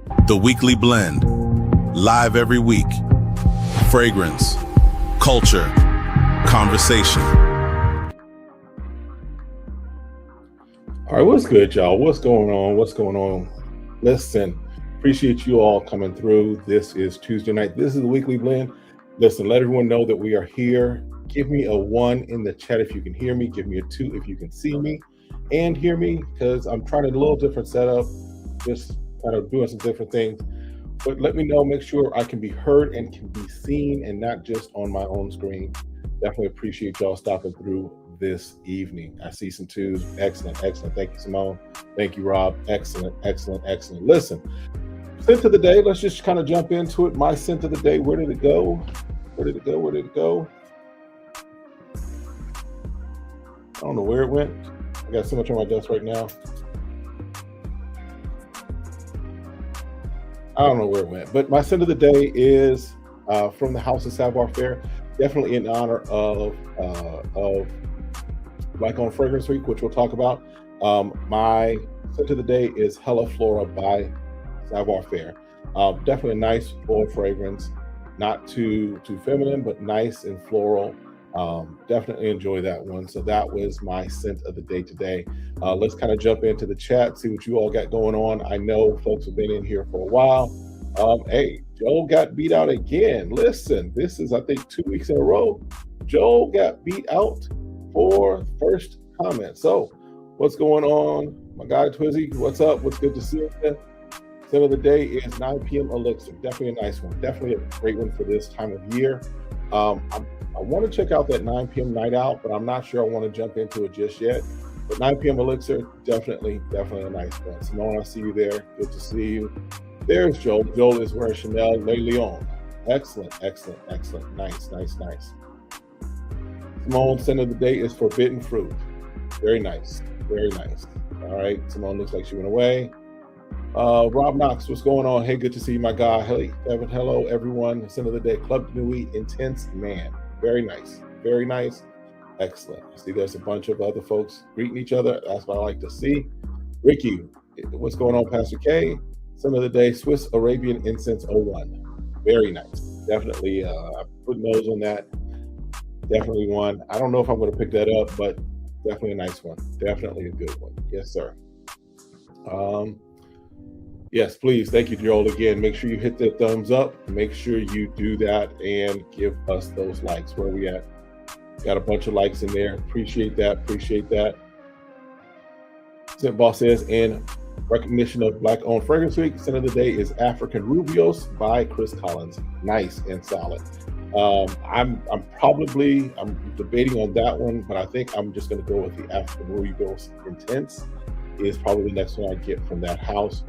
The Weekly Blend, live every week. Fragrance, culture, conversation. All right, what's good, y'all? What's going on? What's going on? Listen, appreciate you all coming through. This is Tuesday night. This is the Weekly Blend. Listen, let everyone know that we are here. Give me a 1 in the chat if you can hear me. Give me a 2 if you can see me and hear me, because I'm trying a little different setup, just kind of doing some different things. But let me know, make sure I can be heard and can be seen and not just on my own screen. Definitely appreciate y'all stopping through this evening. I see some 2s. Excellent, excellent. Thank you, Simone. Thank you, Rob. Excellent, excellent, excellent. Listen, scent of the day, let's just kind of jump into it. My scent of the day, where did it go? Where did it go? Where did it go? I don't know where it went. I got so much on my desk right now. I don't know where it went, but my scent of the day is from the House of Savoir Faire, definitely in honor of Black Owned Fragrance Week, which we'll talk about. My scent of the day is Hella Flora by Savoir Faire. Definitely a nice floral fragrance, not too feminine, but nice and floral. Definitely enjoy that one. So that was my scent of the day today. Let's kind of jump into the chat, see what you all got going on. I know folks have been in here for a while. Hey, Joel got beat out again. Listen, this is, I think, 2 weeks in a row. Joel got beat out for first comment. So what's going on? My guy Twizzy, what's up? What's good to see you? Scent of the day is 9 p.m. Elixir. Definitely a nice one. Definitely a great one for this time of year. I want to check out that 9 p.m. night out, but I'm not sure I want to jump into it just yet. But 9 p.m. Elixir, definitely a nice one. Simone, I see you there. Good to see you. There's Joel. Joel is wearing Chanel Le Lion. Excellent, excellent, excellent. Nice, nice, nice. Simone's scent of the day is Forbidden Fruit. Very nice, very nice. All right, Simone looks like she went away. Rob Knox, what's going on? Hey, good to see you, my guy. Hey, Evan, hello, everyone. Scent of the day, Club Nui, Intense Man. Very nice, very nice. Excellent. I see there's a bunch of other folks greeting each other. That's what I like to see. Ricky, what's going on, Pastor K? Scent of the day, Swiss Arabian Incense 01. Very nice. Definitely put nose on that. Definitely one. I don't know if I'm going to pick that up, but definitely a nice one. Definitely a good one. Yes, sir. Yes, please. Thank you, Joel. Again, make sure you hit the thumbs up. Make sure you do that and give us those likes. Where are we at? Got a bunch of likes in there. Appreciate that. Appreciate that. Scent Boss says, in recognition of Black Owned Fragrance Week, scent of the day is African Rubios by Chris Collins. Nice and solid. I'm debating on that one, but I think I'm just going to go with the African Rubios Intense. Is probably the next one I get from that house.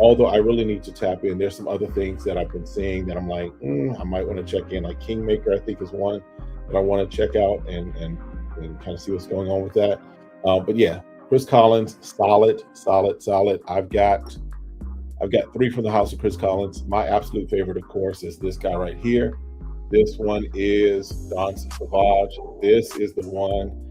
Although I really need to tap in. There's some other things that I've been seeing that I'm like, I might want to check in. Like Kingmaker, I think, is one that I want to check out and kind of see what's going on with that. But yeah, Chris Collins, solid. I've got 3 from the house of Chris Collins. My absolute favorite, of course, is this guy right here. This one is Don Sauvage. This is the one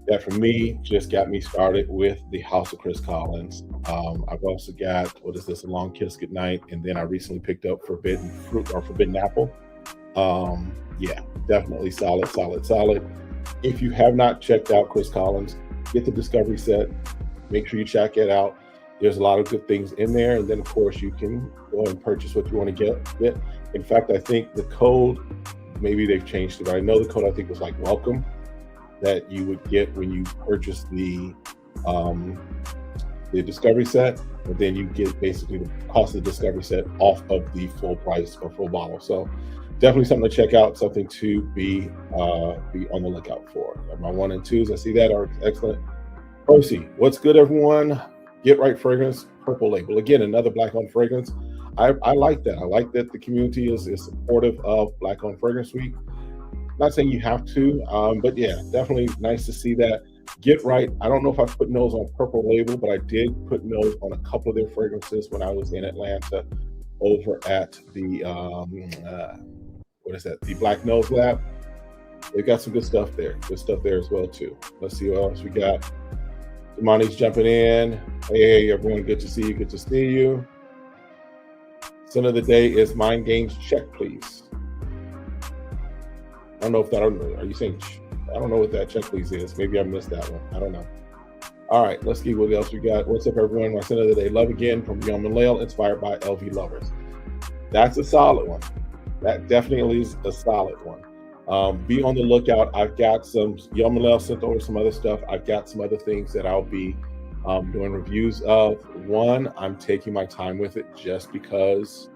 that for me just got me started with the house of Chris Collins. I've also got, what is this, A Long Kiss Goodnight, and then I recently picked up Forbidden Fruit or Forbidden Apple. Yeah, definitely solid. If you have not checked out Chris Collins, get the Discovery set. Make sure you check it out. There's a lot of good things in there, and then of course you can go and purchase what you want to get. In fact, I think the code, maybe they've changed it, but I know the code I think was like welcome, that you would get when you purchase the Discovery set, and then you get basically the cost of the Discovery set off of the full price or full bottle. So definitely something to check out, something to be on the lookout for. My 1 and 2s, I see that are excellent. Percy, what's good, everyone? Get Right Fragrance, Purple Label. Again, another Black-owned fragrance. I like that. I like that the community is supportive of Black-owned Fragrance Week. Not saying you have to, but yeah, definitely nice to see that. Get Right. I don't know if I put nose on Purple Label, but I did put nose on a couple of their fragrances when I was in Atlanta over at the, the Black Nose Lab. They've got some good stuff there. Good stuff there as well, too. Let's see what else we got. Imani's jumping in. Hey, everyone, good to see you. Good to see you. Scent of the day is Mind Games Check Please. I don't know if that, are you saying, I don't know what that check please is. Maybe I missed that one. I don't know. All right, let's see what else we got. What's up, everyone? My scent of the day, Love Again from Young Malale, inspired by LV Lovers. That's a solid one. That definitely is a solid one. Be on the lookout. I've got some Young Malale sent over some other stuff. I've got some other things that I'll be doing reviews of. One, I'm taking my time with it just because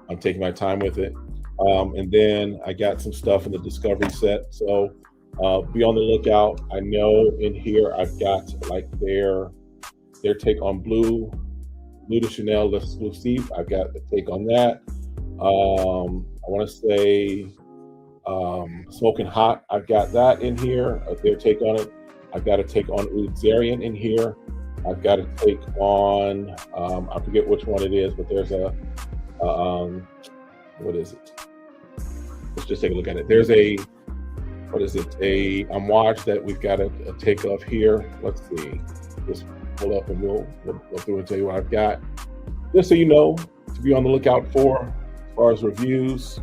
I'm taking my time with it. And then I got some stuff in the discovery set. So be on the lookout. I know in here I've got like their take on Blue de Chanel exclusive. I've got the take on that. I want to say Smoking Hot. I've got that in here. Their take on it. I've got a take on Udzarian in here. I've got a take on I forget which one it is, but there's a what is it? Let's just take a look at it. There's a, what is it? A Amouage that we've got a take of here. Let's see. Just pull up and we'll go through and tell you what I've got. Just so you know, to be on the lookout for as far as reviews.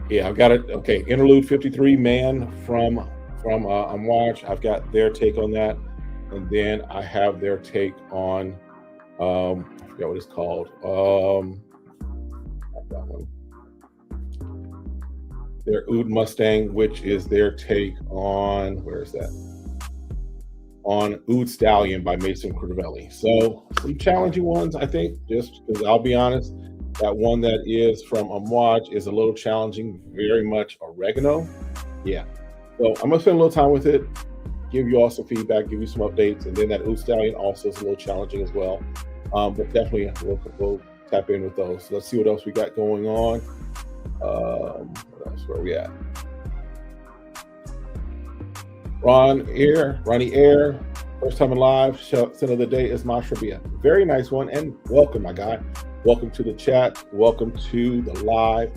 Yeah, I've got it. Okay, Interlude 53 Man from Amouage. I've got their take on that. And then I have their take on I forgot what it's called. That one. Their Oud Mustang, which is their take on, where is that? On Oud Stallion by Mason Crivelli. So some challenging ones, I think, just because I'll be honest, that one that is from Amouage is a little challenging, very much oregano. Yeah. So I'm gonna spend a little time with it, give you all some feedback, give you some updates, and then that Oud Stallion also is a little challenging as well. But definitely we'll tap in with those. So let's see what else we got going on. What else? Where are we at? Ronnie Air, first time in live. Scent of the day is Mashrabia. Very nice one, and welcome, my guy. Welcome to the chat. Welcome to the live.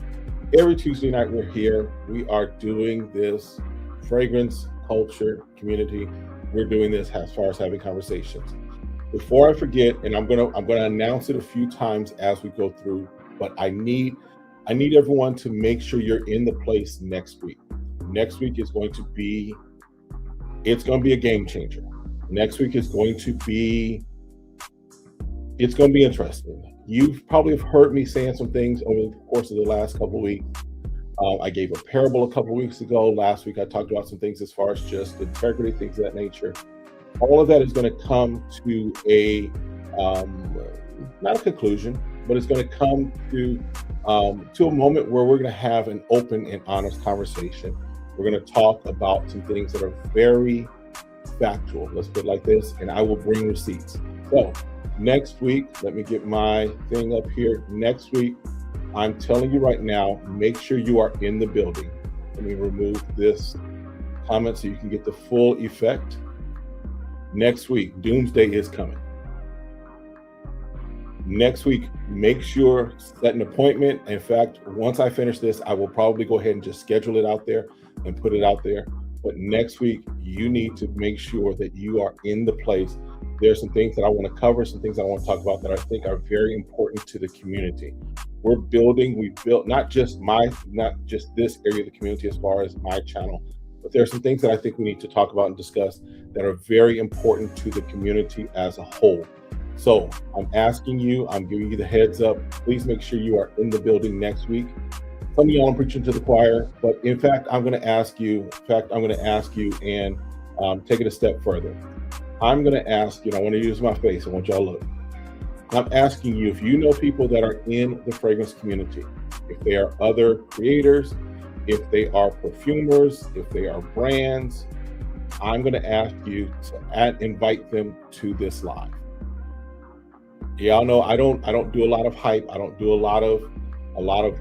Every Tuesday night we're here. We are doing this fragrance culture community. We're doing this as far as having conversations. Before I forget, and I'm gonna announce it a few times as we go through, but I need everyone to make sure you're in the place next week. Next week is going to be, it's going to be a game changer. Next week is going to be, it's going to be interesting. You probably have heard me saying some things over the course of the last couple of weeks. I gave a parable a couple of weeks ago. Last week I talked about some things as far as just integrity, things of that nature. All of that is going to come to a, not a conclusion, but it's going to come to a moment where we're going to have an open and honest conversation. We're going to talk about some things that are very factual, let's put it like this, and I will bring receipts. So next week, let me get my thing up here. Next week, I'm telling you right now, make sure you are in the building. Let me remove this comment so you can get the full effect. Next week, Doomsday is coming. Next week, make sure set an appointment. In fact, once I finish this, I will probably go ahead and just schedule it out there and put it out there. But next week, you need to make sure that you are in the place. There's some things that I want to cover, some things I want to talk about that I think are very important to the community. We're building, we built not just this area of the community as far as my channel, but there are some things that I think we need to talk about and discuss that are very important to the community as a whole. So I'm asking you, I'm giving you the heads up. Please make sure you are in the building next week. Some of y'all I'm preaching to the choir, but in fact, I'm going to ask you, and take it a step further. I'm going to ask you, I want to use my face. I want y'all to look. I'm asking you, if you know people that are in the fragrance community, if they are other creators, if they are perfumers, if they are brands, I'm going to ask you to invite them to this live. Y'all know I don't do a lot of hype. I don't do a lot of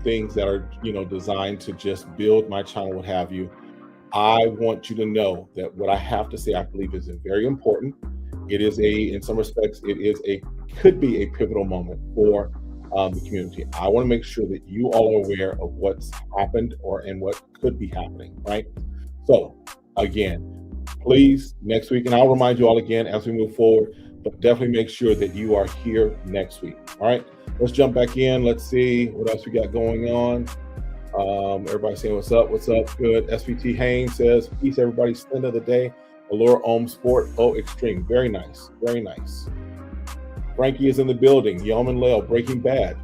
things that are, designed to just build my channel, what have you. I want you to know that what I have to say, I believe, is very important. It is in some respects, could be a pivotal moment for the community. I want to make sure that you all are aware of what's happened and what could be happening, right? So again, please, next week, and I'll remind you all again as we move forward, but definitely make sure that you are here next week. All right, let's jump back in. Let's see what else we got going on. Everybody saying what's up, good. SVT Haynes says, peace everybody, spend of the day, Allure Ohm Sport, Extreme. Very nice, very nice. Frankie is in the building. Yeoman Lale, Breaking Bad.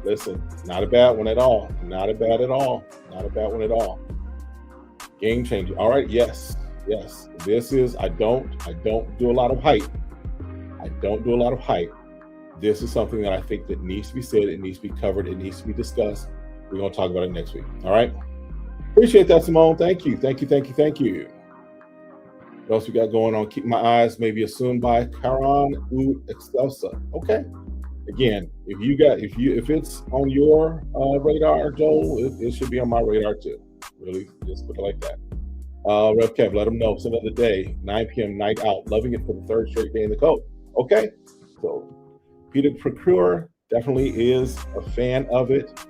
Listen, not a bad one at all. Not a bad one at all. Game changer. All right, yes. This is, I don't do a lot of hype. This is something that I think that needs to be said, it needs to be covered, it needs to be discussed. We're going to talk about it next week. All right. Appreciate that, Simone. Thank you. What else we got going on? Keep my eyes maybe assumed by Karan U Excelsa. Okay. Again, if it's on your radar, Joel, it should be on my radar too. Really, just put it like that. Rev Kev, let them know. It's another day, 9 p.m. night out. Loving it for the third straight day in the coat. Okay. So Peter Procure definitely is a fan of it.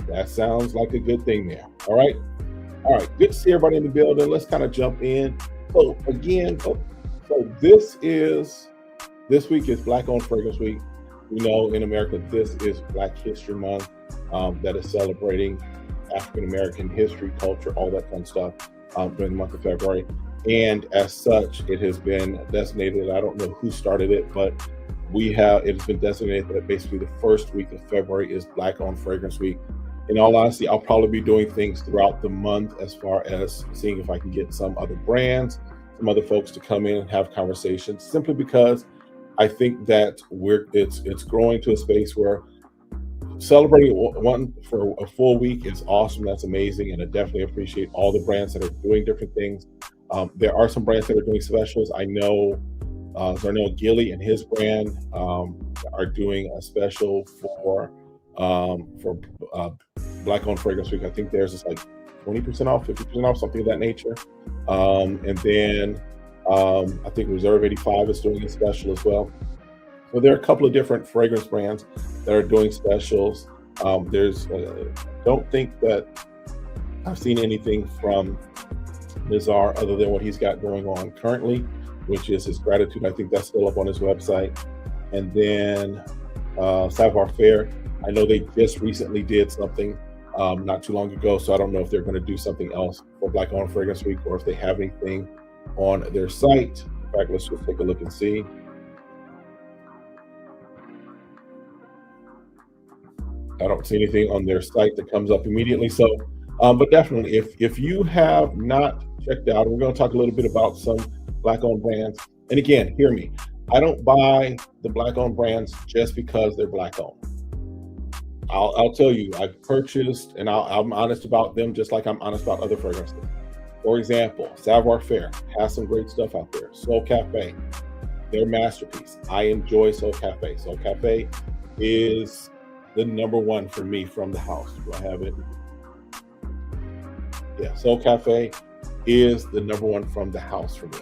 That sounds like a good thing there. All right. Good to see everybody in the building. Let's kind of jump in. So again, this week is Black Owned Fragrance Week. We know in America, this is Black History Month that is celebrating African-American history, culture, all that fun stuff during the month of February. And as such, it has been designated, I don't know who started it, but it has been designated that basically the first week of February is Black Owned Fragrance Week. In all honesty, I'll probably be doing things throughout the month as far as seeing if I can get some other brands, some other folks to come in and have conversations, simply because I think that it's growing to a space where celebrating one for a full week is awesome. That's amazing. And I definitely appreciate all the brands that are doing different things. There are some brands that are doing specials. I know Zarnell Gilly and his brand are doing a special for Black Owned Fragrance Week. I think theirs is like 20% off, 50% off, something of that nature. And then I think Reserve 85 is doing a special as well. So there are a couple of different fragrance brands that are doing specials. Don't think that I've seen anything from Nizar other than what he's got going on currently, which is his gratitude. I think that's still up on his website. And then Savoir Faire, I know they just recently did something not too long ago, so I don't know if they're going to do something else for Black Owned Fragrance Week or if they have anything on their site. In fact, let's just take a look and see. I don't see anything on their site that comes up immediately. So, but definitely, if you have not checked out, we're going to talk a little bit about some Black-owned brands. And again, hear me. I don't buy the Black-owned brands just because they're Black-owned. I'll tell you, I've purchased, and I'm honest about them just like I'm honest about other fragrances. For example, Savoir Faire has some great stuff out there. Soul Cafe, their masterpiece. I enjoy Soul Cafe. Soul Cafe is the number one for me from the house. Do I have it? Yeah, Soul Cafe is the number one from the house for me.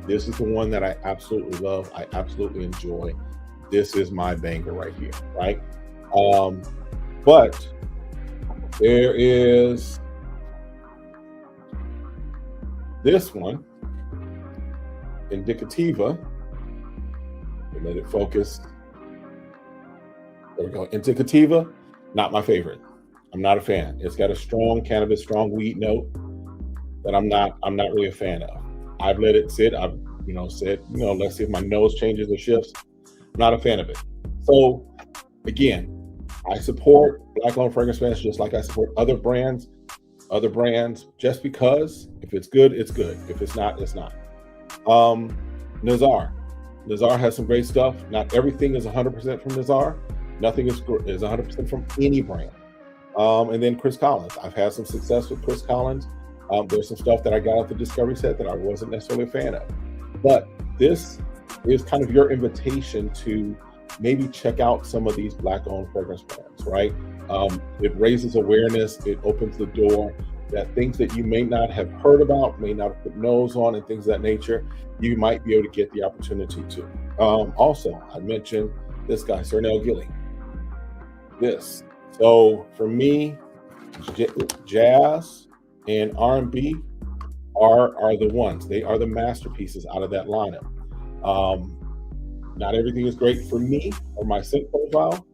This is the one that I absolutely love. I absolutely enjoy. This is my banger right here, right? But there is this one, Indicativa. Let it focus. There we go. Indicativa, not my favorite. I'm not a fan. It's got a strong cannabis, strong weed note that I'm not really a fan of. I've let it sit. I've said, let's see if my nose changes or shifts. I'm not a fan of it. So again, I support Black-owned fragrance brands just like I support other brands, just because if it's good, it's good. If it's not, it's not. Nizar has some great stuff. Not everything is 100% from Nizar. Nothing is 100% from any brand. And then Chris Collins. I've had some success with Chris Collins. There's some stuff that I got off the Discovery set that I wasn't necessarily a fan of. But this is kind of your invitation to maybe check out some of these Black-owned fragrance brands, right? It raises awareness. It opens the door that things that you may not have heard about, may not have put nose on, and things of that nature, you might be able to get the opportunity to. Also, I mentioned this guy, Zarnell Gilly. This. So for me, jazz and R&B are the ones. They are the masterpieces out of that lineup. Not everything is great for me or my scent profile,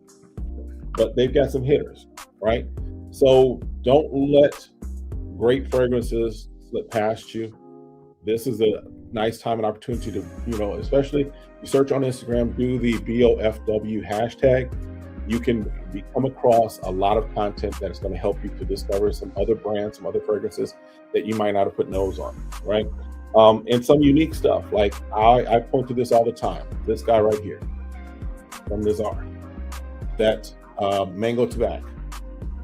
but they've got some hitters, right? So don't let great fragrances slip past you. This is a nice time and opportunity to, especially you search on Instagram, do the BOFW hashtag. You can come across a lot of content that is going to help you to discover some other brands, some other fragrances that you might not have put nose on, right? And some unique stuff. Like I point to this all the time. This guy right here from Nizar, that mango tobacco.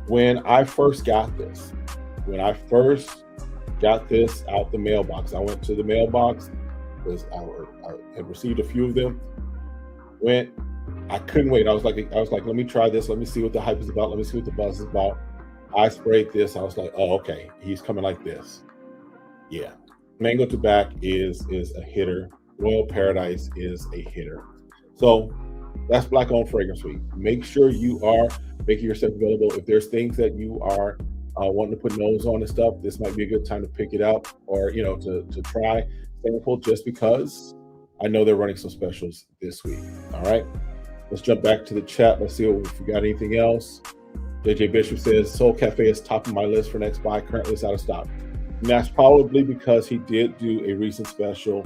When I first got this out the mailbox, I went to the mailbox because I had received a few of them. I couldn't wait. I was like, let me try this. Let me see what the hype is about. Let me see what the buzz is about. I sprayed this. I was like, oh, okay, he's coming like this. Yeah. Mango Tobacco is a hitter. Royal Paradise is a hitter. So that's Black Owned Fragrance Week. Make sure you are making yourself available. If there's things that you are wanting to put nose on and stuff, this might be a good time to pick it up or, to try sample, just because I know they're running some specials this week. All right. Let's jump back to the chat. Let's see if we got anything else. JJ Bishop says, Soul Cafe is top of my list for next buy. Currently it's out of stock. And that's probably because he did do a recent special,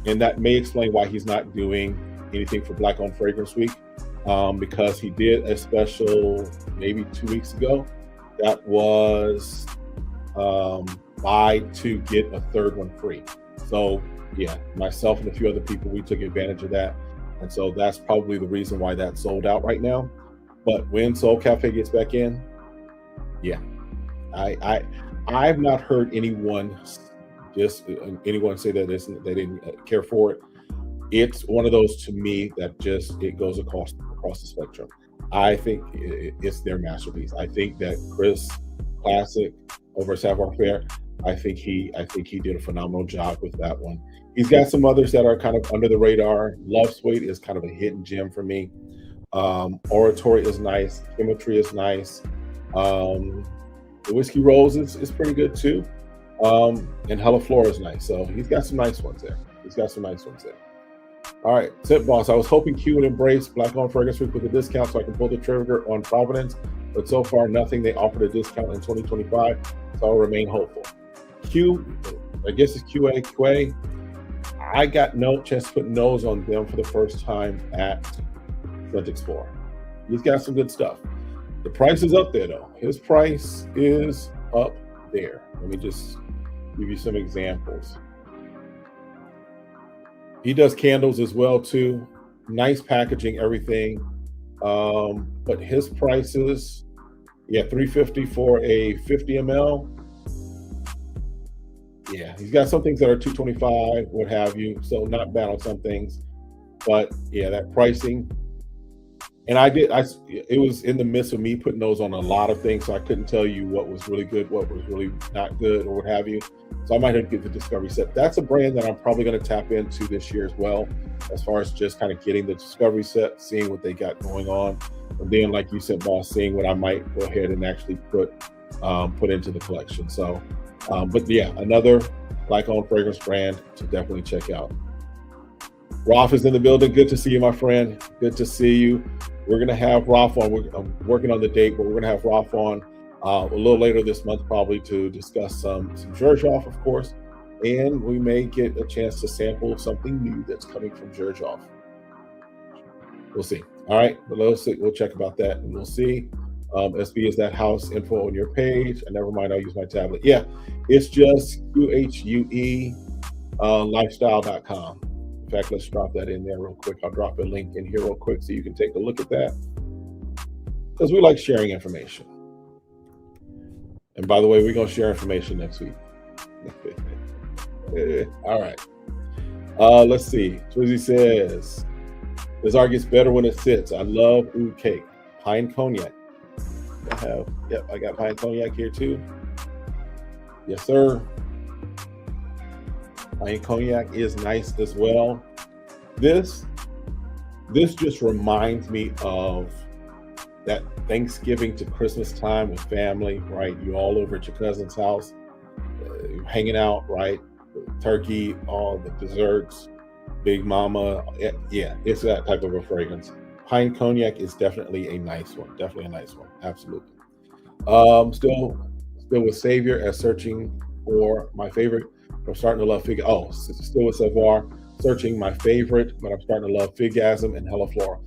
and that may explain why he's not doing anything for Black Owned Fragrance Week, because he did a special maybe 2 weeks ago that was buy two get a third one free. So yeah, myself and a few other people, we took advantage of that, and so that's probably the reason why that's sold out right now. But when Soul Cafe gets back in, yeah, I've not heard anyone say that they didn't care for it. It's one of those, to me, that just it goes across the spectrum. I think it's their masterpiece. I think that Chris Classic over Savoir Faire, I think he did a phenomenal job with that one. He's got some others that are kind of under the radar. Love Suite is kind of a hidden gem for me. Oratory is nice. Chemistry is nice. The Whiskey Rose is pretty good too. And Hella Flora is nice. So he's got some nice ones there. All right, Tip Boss. I was hoping Q would embrace Black Owned Fragrance Week with a discount so I can pull the trigger on Providence, but so far nothing. They offered a discount in 2025, so I'll remain hopeful. Q, I guess it's QA. I got no chance to put nose on them for the first time at Scent Explorer. He's got some good stuff. The price is up there though. His price is up there. Let me just give you some examples. He does candles as well too. Nice packaging, everything. But his prices, $350 for a 50 ml. Yeah, he's got some things that are $225, what have you. So not bad on some things. But yeah, that pricing. And it was in the midst of me putting those on a lot of things, so I couldn't tell you what was really good, what was really not good, or what have you. So I might have to get the Discovery set. That's a brand that I'm probably going to tap into this year as well, as far as just kind of getting the Discovery set, seeing what they got going on. And then, like you said, boss, seeing what I might go ahead and actually put into the collection. So, but yeah, another Black Owned fragrance brand to definitely check out. Rolf is in the building. Good to see you, my friend. Good to see you. We're going to have Rolf on. I'm working on the date, but we're going to have Rolf on a little later this month, probably, to discuss some Xerjoff, of course. And we may get a chance to sample something new that's coming from Xerjoff. We'll see. All right. But we'll check about that, and we'll see. SB is that house info on your page. And never mind, I'll use my tablet. Yeah, it's just QHUE lifestyle.com. In fact, let's drop that in there real quick. I'll drop a link in here real quick so you can take a look at that, because we like sharing information. And by the way, we're going to share information next week. All right. Let's see. Twizzy says, this art gets better when it sits. I love oud cake. Pine cognac. I got pine cognac here too. Yes, sir. Pine cognac is nice as well. This just reminds me of that Thanksgiving to Christmas time with family, right? You're all over at your cousin's house, hanging out, right? Turkey, all the desserts. Big Mama. Yeah, it's that type of a fragrance. Pine Cognac is definitely a nice one. Definitely a nice one. Absolutely. Still with Savior as searching for my favorite. I'm starting to love Fig. Oh, still with Savoir, searching my favorite, but I'm starting to love Figasm and Hella Flora.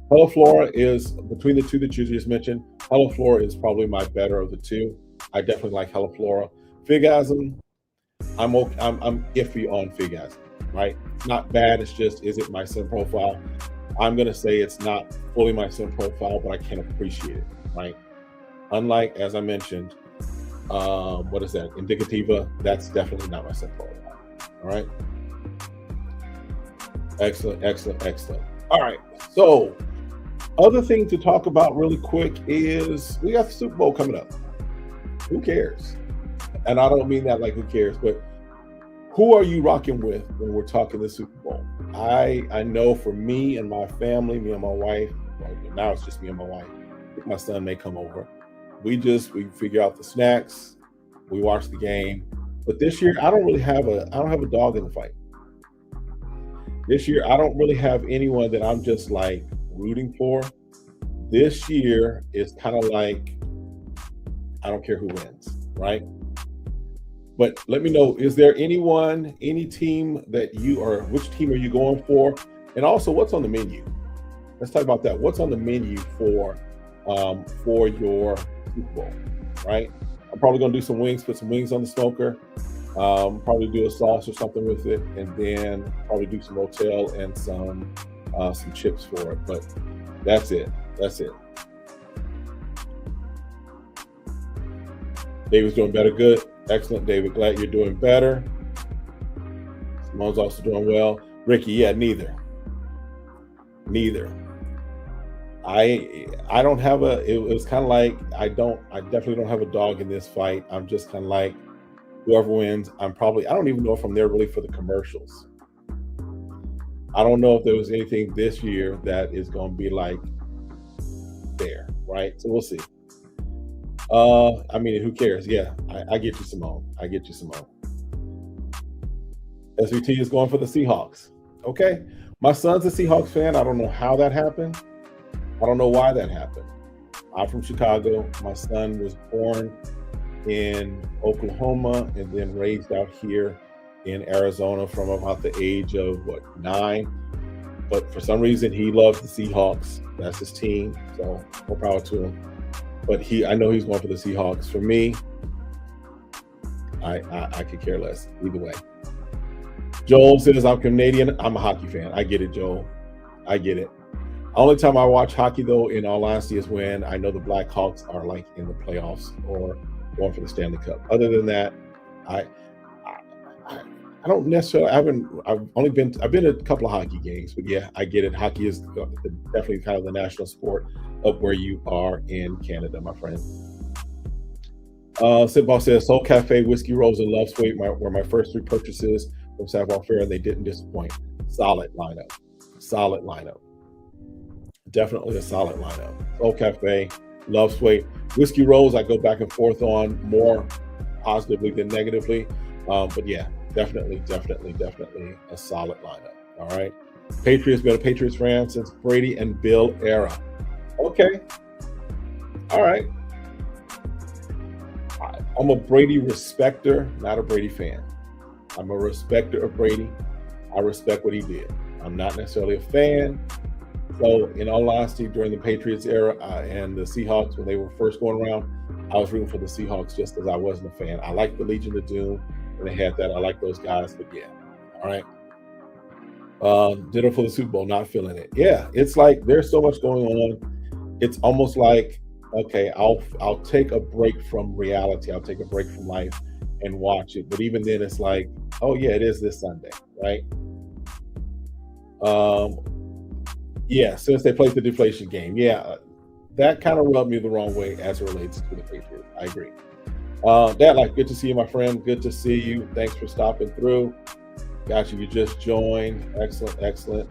Hella Flora is between the two that you just mentioned. Hella Flora is probably my better of the two. I definitely like Hella Flora. Figasm, I'm iffy on Figasm. Right? It's not bad. It's just, is it my scent profile? I'm gonna say it's not fully my scent profile, but I can appreciate it. Right? Unlike, as I mentioned, what is that? Indicativa. That's definitely not my scent profile. All right. Excellent, excellent, excellent. All right. So, other thing to talk about really quick is we got the Super Bowl coming up. Who cares? And I don't mean that like who cares, but who are you rocking with when we're talking the Super Bowl? I know for me and my family, me and my wife, well, now it's just me and my wife. I think my son may come over. We figure out the snacks, we watch the game. But this year, I don't have a dog in the fight. This year, I don't really have anyone that I'm just like rooting for. This year is kind of like, I don't care who wins, right? But let me know, is there any team that which team are you going for? And also, what's on the menu? Let's talk about that. What's on the menu for your Super Bowl, right? I'm probably gonna do some wings, put some wings on the smoker, probably do a sauce or something with it, and then probably do some Rotel and some chips for it. But that's it. That's it. David's doing better. Good. Excellent, David. Glad you're doing better. Simone's also doing well. Ricky, yeah, neither. I don't have it was kind of like, I definitely don't have a dog in this fight. I'm just kind of like, whoever wins, I don't even know if I'm there really for the commercials. I don't know if there was anything this year that is going to be like there, right? So we'll see. I mean, who cares? Yeah, I get you, Simone. I get you, Simone. SVT is going for the Seahawks. Okay. My son's a Seahawks fan. I don't know how that happened. I don't know why that happened. I'm from Chicago. My son was born in Oklahoma and then raised out here in Arizona from about the age of 9. But for some reason, he loves the Seahawks. That's his team. So more power to him. But I know he's going for the Seahawks. For me, I could care less either way. Joel says, I'm Canadian. I'm a hockey fan. I get it, Joel. I get it. Only time I watch hockey, though, in all honesty, is when I know the Blackhawks are like in the playoffs or going for the Stanley Cup. Other than that, I don't necessarily. I've been to a couple of hockey games, but yeah, I get it. Hockey is definitely kind of the national sport of where you are in Canada, my friend. Sidball says, Soul Cafe, Whiskey Rose, and Love Sweet were my first 3 purchases from Savoir Faire, and they didn't disappoint. Solid lineup. Solid lineup. Definitely a solid lineup. Soul Cafe, Love Sweet. Whiskey Rose, I go back and forth on more positively than negatively. But yeah, definitely a solid lineup. All right. Patriots, been a Patriots fan since Brady and Bill era. Okay. All right. I'm a Brady respecter, not a Brady fan. I'm a respecter of Brady. I respect what he did. I'm not necessarily a fan. So in all honesty, during the Patriots era and the Seahawks, when they were first going around, I was rooting for the Seahawks just because I wasn't a fan. I liked the Legion of Doom when they had that. I like those guys, but yeah. All right. Ditto for the Super Bowl, not feeling it. Yeah, it's like there's so much going on. It's almost like, okay, I'll take a break from reality. I'll take a break from life and watch it. But even then, it's like, oh yeah, it is this Sunday, right? Yeah, since they played the deflation game, yeah, that kind of rubbed me the wrong way as it relates to the Patriots. I agree. Dad, good to see you, my friend. Good to see you. Thanks for stopping through. Got you. You just joined. Excellent, excellent.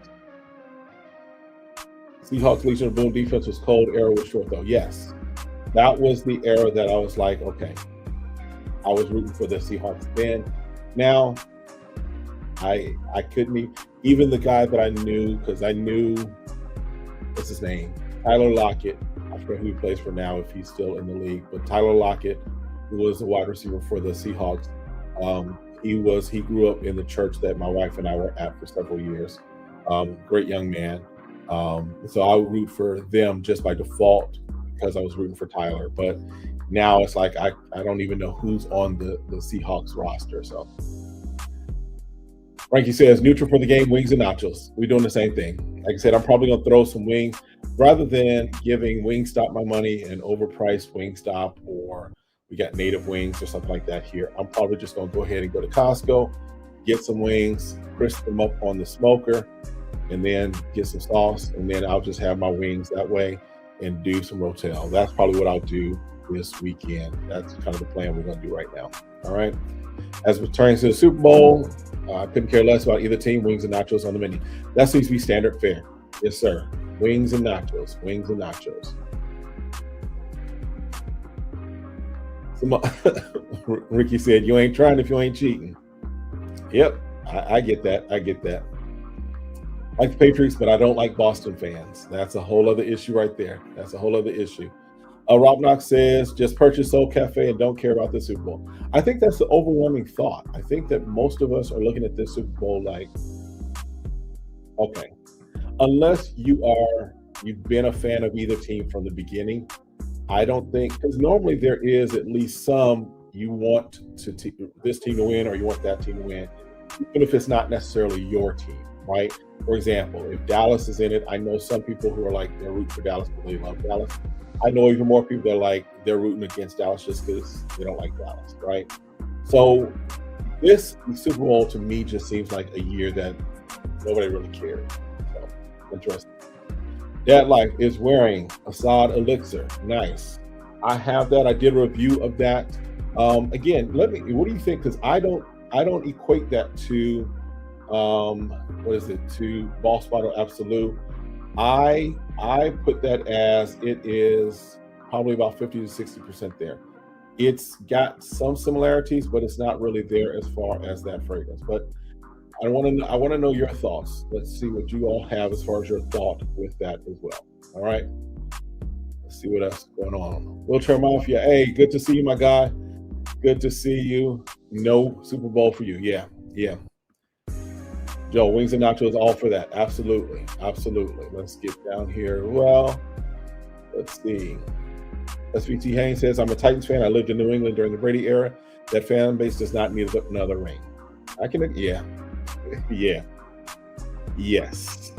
Seahawks Legion of Boom defense was cold. Era was short, though. Yes, that was the era that I was like, okay, I was rooting for the Seahawks then. Now, I couldn't even the guy that I knew, because I knew, what's his name? Tyler Lockett. I forget who he plays for now, if he's still in the league, but Tyler Lockett, who was the wide receiver for the Seahawks. He grew up in the church that my wife and I were at for several years. Great young man. So I would root for them just by default because I was rooting for Tyler. But now it's like I don't even know who's on the Seahawks roster. So Frankie says, neutral for the game, wings and nachos. We're doing the same thing. Like I said, I'm probably going to throw some wings rather than giving Wingstop my money and overpriced Wingstop, or we got native wings or something like that here. I'm probably just going to go ahead and go to Costco, get some wings, crisp them up on the smoker, and then get some sauce. And then I'll just have my wings that way and do some Rotel. That's probably what I'll do this weekend. That's kind of the plan we're going to do right now. All right. As it returns to the Super Bowl, I couldn't care less about either team. Wings and nachos on the menu. That seems to be standard fare. Yes, sir. Wings and nachos. Wings and nachos. Ricky said, you ain't trying if you ain't cheating. Yep, I get that. I get that. I like the Patriots, but I don't like Boston fans. That's a whole other issue right there. That's a whole other issue. Rob Knox says, just purchase Soul Cafe and don't care about the Super Bowl. I think that's the overwhelming thought. I think that most of us are looking at this Super Bowl like, okay, unless you've been a fan of either team from the beginning, I don't think, because normally there is at least some you want this team to win or you want that team to win, even if it's not necessarily your team, right? For example, if Dallas is in it, I know some people who are like, they're rooting for Dallas because they love Dallas. I know even more people that are like, they're rooting against Dallas just because they don't like Dallas, right? So this Super Bowl to me just seems like a year that nobody really cared. So interesting. Dad Life is wearing Assad Elixir. Nice. I have that. I did a review of that. Again, what do you think? Because I don't equate that to to Ball Spot or Absolute. I put that as it is probably about 50 to 60% there. It's got some similarities, but it's not really there as far as that fragrance. But I want to know your thoughts. Let's see what you all have as far as your thought with that as well. All right. Let's see what else is going on. Wheelchair Mafia. Hey, good to see you, my guy. Good to see you. No Super Bowl for you. Yeah. Joe, wings and nachos, all for that. Absolutely. Let's get down here. Well, let's see. SVT Haynes says, I'm a Titans fan. I lived in New England during the Brady era. That fan base does not need another ring. Yes.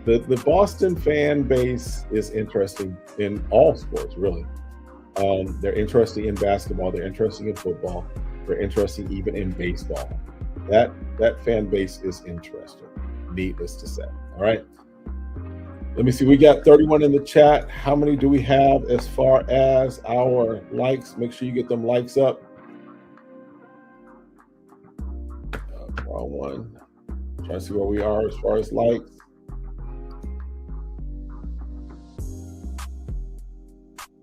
The Boston fan base is interesting in all sports, really. They're interesting in basketball. They're interesting in football. They're interesting even in baseball. That fan base is interesting, needless to say. All right. Let me see. We got 31 in the chat. How many do we have as far as our likes? Make sure you get them likes up. Wrong one. Trying to see where we are as far as likes.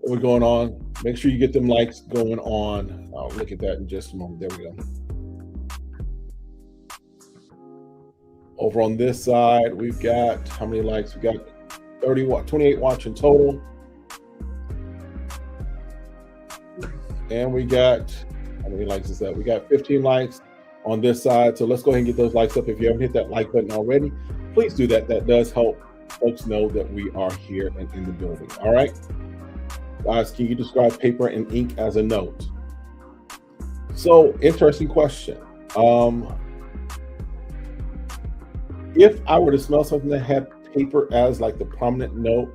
What we're going on. Make sure you get them likes going on. I'll look at that in just a moment. There we go. Over on this side, we've got how many likes? We got 28 watching total. And we got, how many likes is that? We got 15 likes on this side. So let's go ahead and get those likes up. If you haven't hit that like button already, please do that. That does help folks know that we are here and in the building. All right. Guys, can you describe paper and ink as a note? So, interesting question. If I were to smell something that had paper as like the prominent note,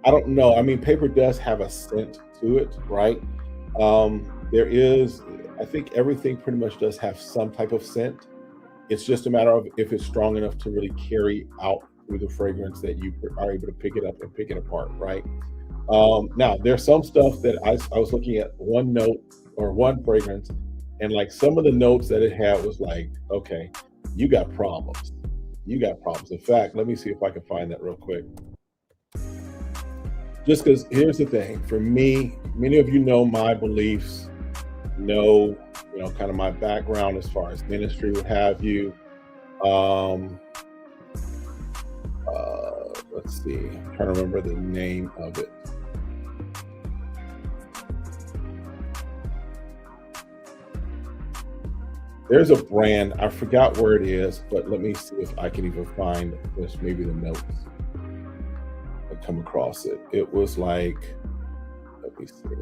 I don't know. I mean, paper does have a scent to it, right? There is, I think everything pretty much does have some type of scent. It's just a matter of if it's strong enough to really carry out through the fragrance that you are able to pick it up and pick it apart, right? Now, there's some stuff that I was looking at one note or one fragrance, and like some of the notes that it had was like, okay, you got problems. In fact, let me see if I can find that real quick. Just because here's the thing, for me, many of you know my beliefs, know, kind of my background as far as ministry, what have you. let's see. I'm trying to remember the name of it. There's a brand, I forgot where it is, but let me see if I can even find this, maybe the notes. I come across it. It was like, let me see.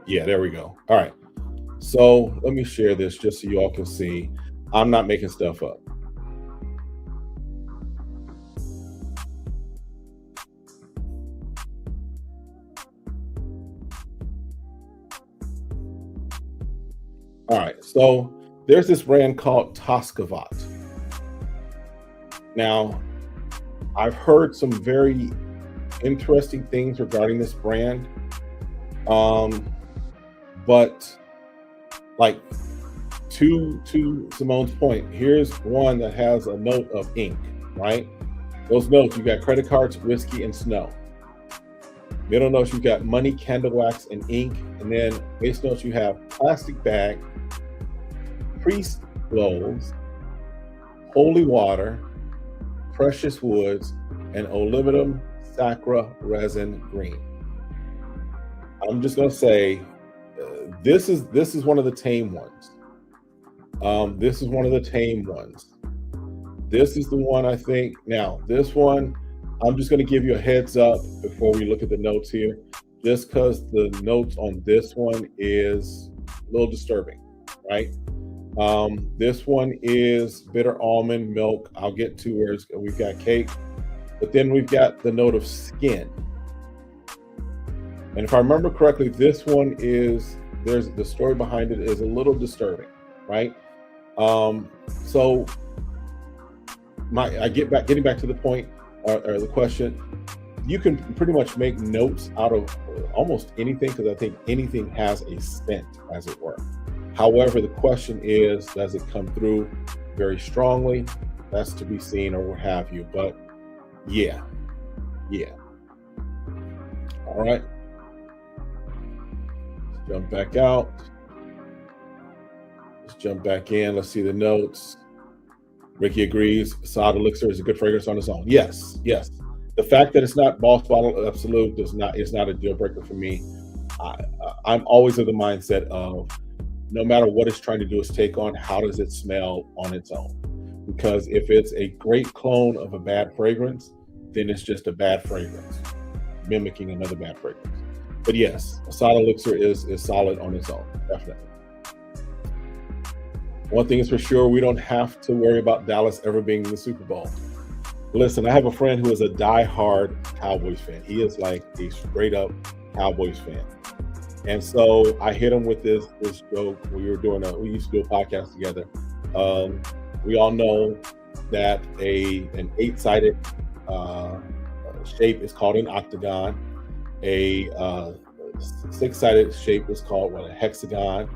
Yeah, there we go. All right. So let me share this just so you all can see. I'm not making stuff up. All right, so there's this brand called Toscavat. Now, I've heard some very interesting things regarding this brand. But like to Simone's point, here's one that has a note of ink, right? Those notes, you got credit cards, whiskey, and snow. Middle notes, you got money, candle wax, and ink. And then base notes, you have plastic bag, priest clothes, holy water, precious woods, and olivinum sacra resin green. I'm just gonna say, this is one of the tame ones. This is one of the tame ones. This is the one I think. Now, this one, I'm just gonna give you a heads up before we look at the notes here, just because the notes on this one is a little disturbing, right? This one is bitter almond milk. I'll get to where we've got cake, but then we've got the note of skin. And if I remember correctly, this one is, there's the story behind it is a little disturbing, right? So getting back to the point or the question, you can pretty much make notes out of almost anything, because I think anything has a scent, as it were. However, the question is, does it come through very strongly? That's to be seen, or what have you. But yeah. All right. Let's jump back out. Let's jump back in. Let's see the notes. Ricky agrees. Sod Elixir is a good fragrance on its own. Yes. The fact that it's not Boss Bottle Absolute is not a deal breaker for me. I'm always of the mindset of, no matter what it's trying to do, is take on, how does it smell on its own? Because if it's a great clone of a bad fragrance, then it's just a bad fragrance, mimicking another bad fragrance. But yes, a Sod Elixir is solid on its own, definitely. One thing is for sure, we don't have to worry about Dallas ever being in the Super Bowl. Listen, I have a friend who is a die-hard Cowboys fan. He is like a straight-up Cowboys fan. And so I hit him with this joke. We used to do a podcast together. We all know that an 8-sided shape is called an octagon. A 6-sided shape is called a hexagon.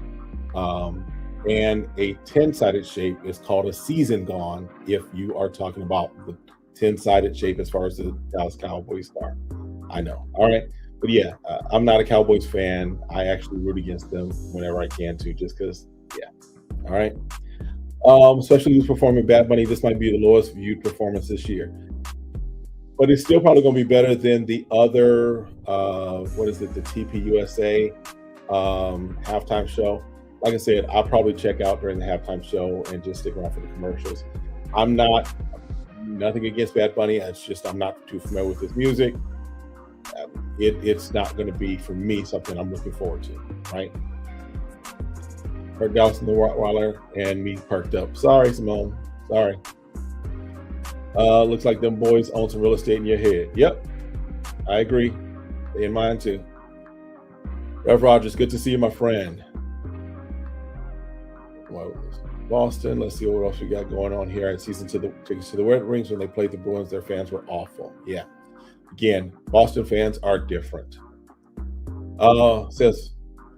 And a 10-sided shape is called a season gone, if you are talking about the 10-sided shape as far as the Dallas Cowboys are. I know. All right. But yeah, I'm not a Cowboys fan. I actually root against them whenever I can too, just because, yeah. All right. Especially who's performing Bad Bunny. This might be the lowest viewed performance this year. But it's still probably going to be better than the other, the TPUSA halftime show. Like I said, I'll probably check out during the halftime show and just stick around for the commercials. Nothing against Bad Bunny. It's just I'm not too familiar with his music. It's not going to be, for me, something I'm looking forward to, right? Heard Dallas and the Rottweiler and me perked up. Sorry, Simone. Sorry. Looks like them boys own some real estate in your head. Yep, I agree. In mine too. Rev Rogers, good to see you, my friend. Boston. Let's see what else we got going on here. I had season tickets to the Red Wings when they played the Bruins. Their fans were awful. Yeah. Again, Boston fans are different. Says,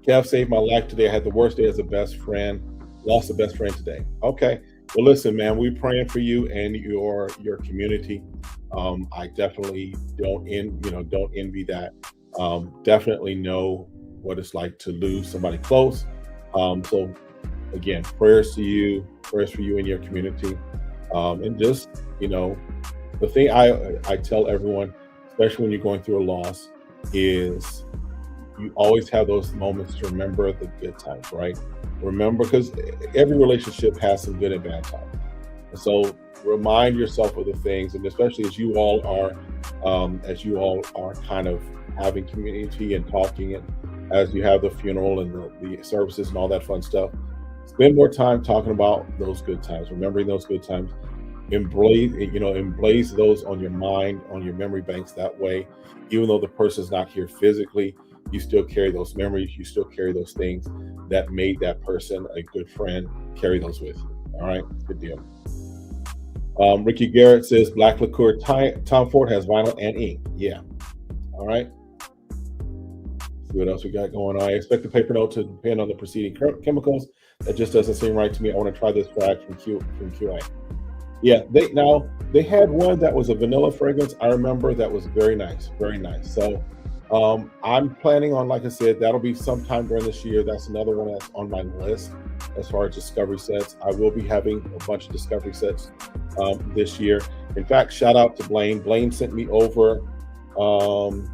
Kev saved my life today. I had the worst day as a best friend. Lost a best friend today. Okay. Well, listen, man, we're praying for you and your community. I definitely don't envy that. Definitely know what it's like to lose somebody close. So again, prayers for you and your community. And just, the thing I tell everyone, especially when you're going through a loss, is you always have those moments to remember the good times, right? Remember, because every relationship has some good and bad times. And so remind yourself of the things, and especially as you all are kind of having community and talking, and as you have the funeral and the services and all that fun stuff, spend more time talking about those good times, remembering those good times. Emblaze those on your mind, on your memory banks. That way, even though the person's not here physically, you still carry those memories, you still carry those things that made that person a good friend. Carry those with you. All right, good deal. Ricky Garrett says black liqueur Tom Ford has vinyl and ink. Yeah. All right. See what else we got going on. I expect the paper note to depend on the preceding chemicals. That just doesn't seem right to me. I want to try this frag from QA. Yeah, they had one that was a vanilla fragrance. I remember that was very nice, very nice. So I'm planning on, like I said, that'll be sometime during this year. That's another one that's on my list as far as discovery sets. I will be having a bunch of discovery sets this year. In fact, shout out to Blaine. Blaine sent me over, Blaine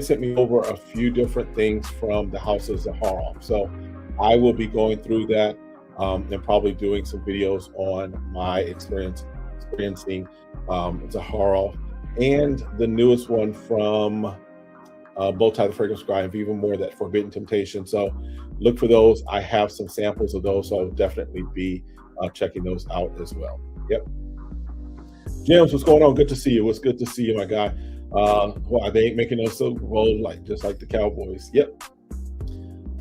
sent me over a few different things from the House of Zaharoff. So I will be going through that and probably doing some videos on my experiencing Zaharoff, and the newest one from Bowtie the Fragrance Guy and Viva More, that Forbidden Temptation. So look for those. I have some samples of those, so I'll definitely be checking those out as well. Yep. James, what's going on? Good to see you. It's good to see you, my guy. Why they ain't making no Super Bowl just like the Cowboys. Yep.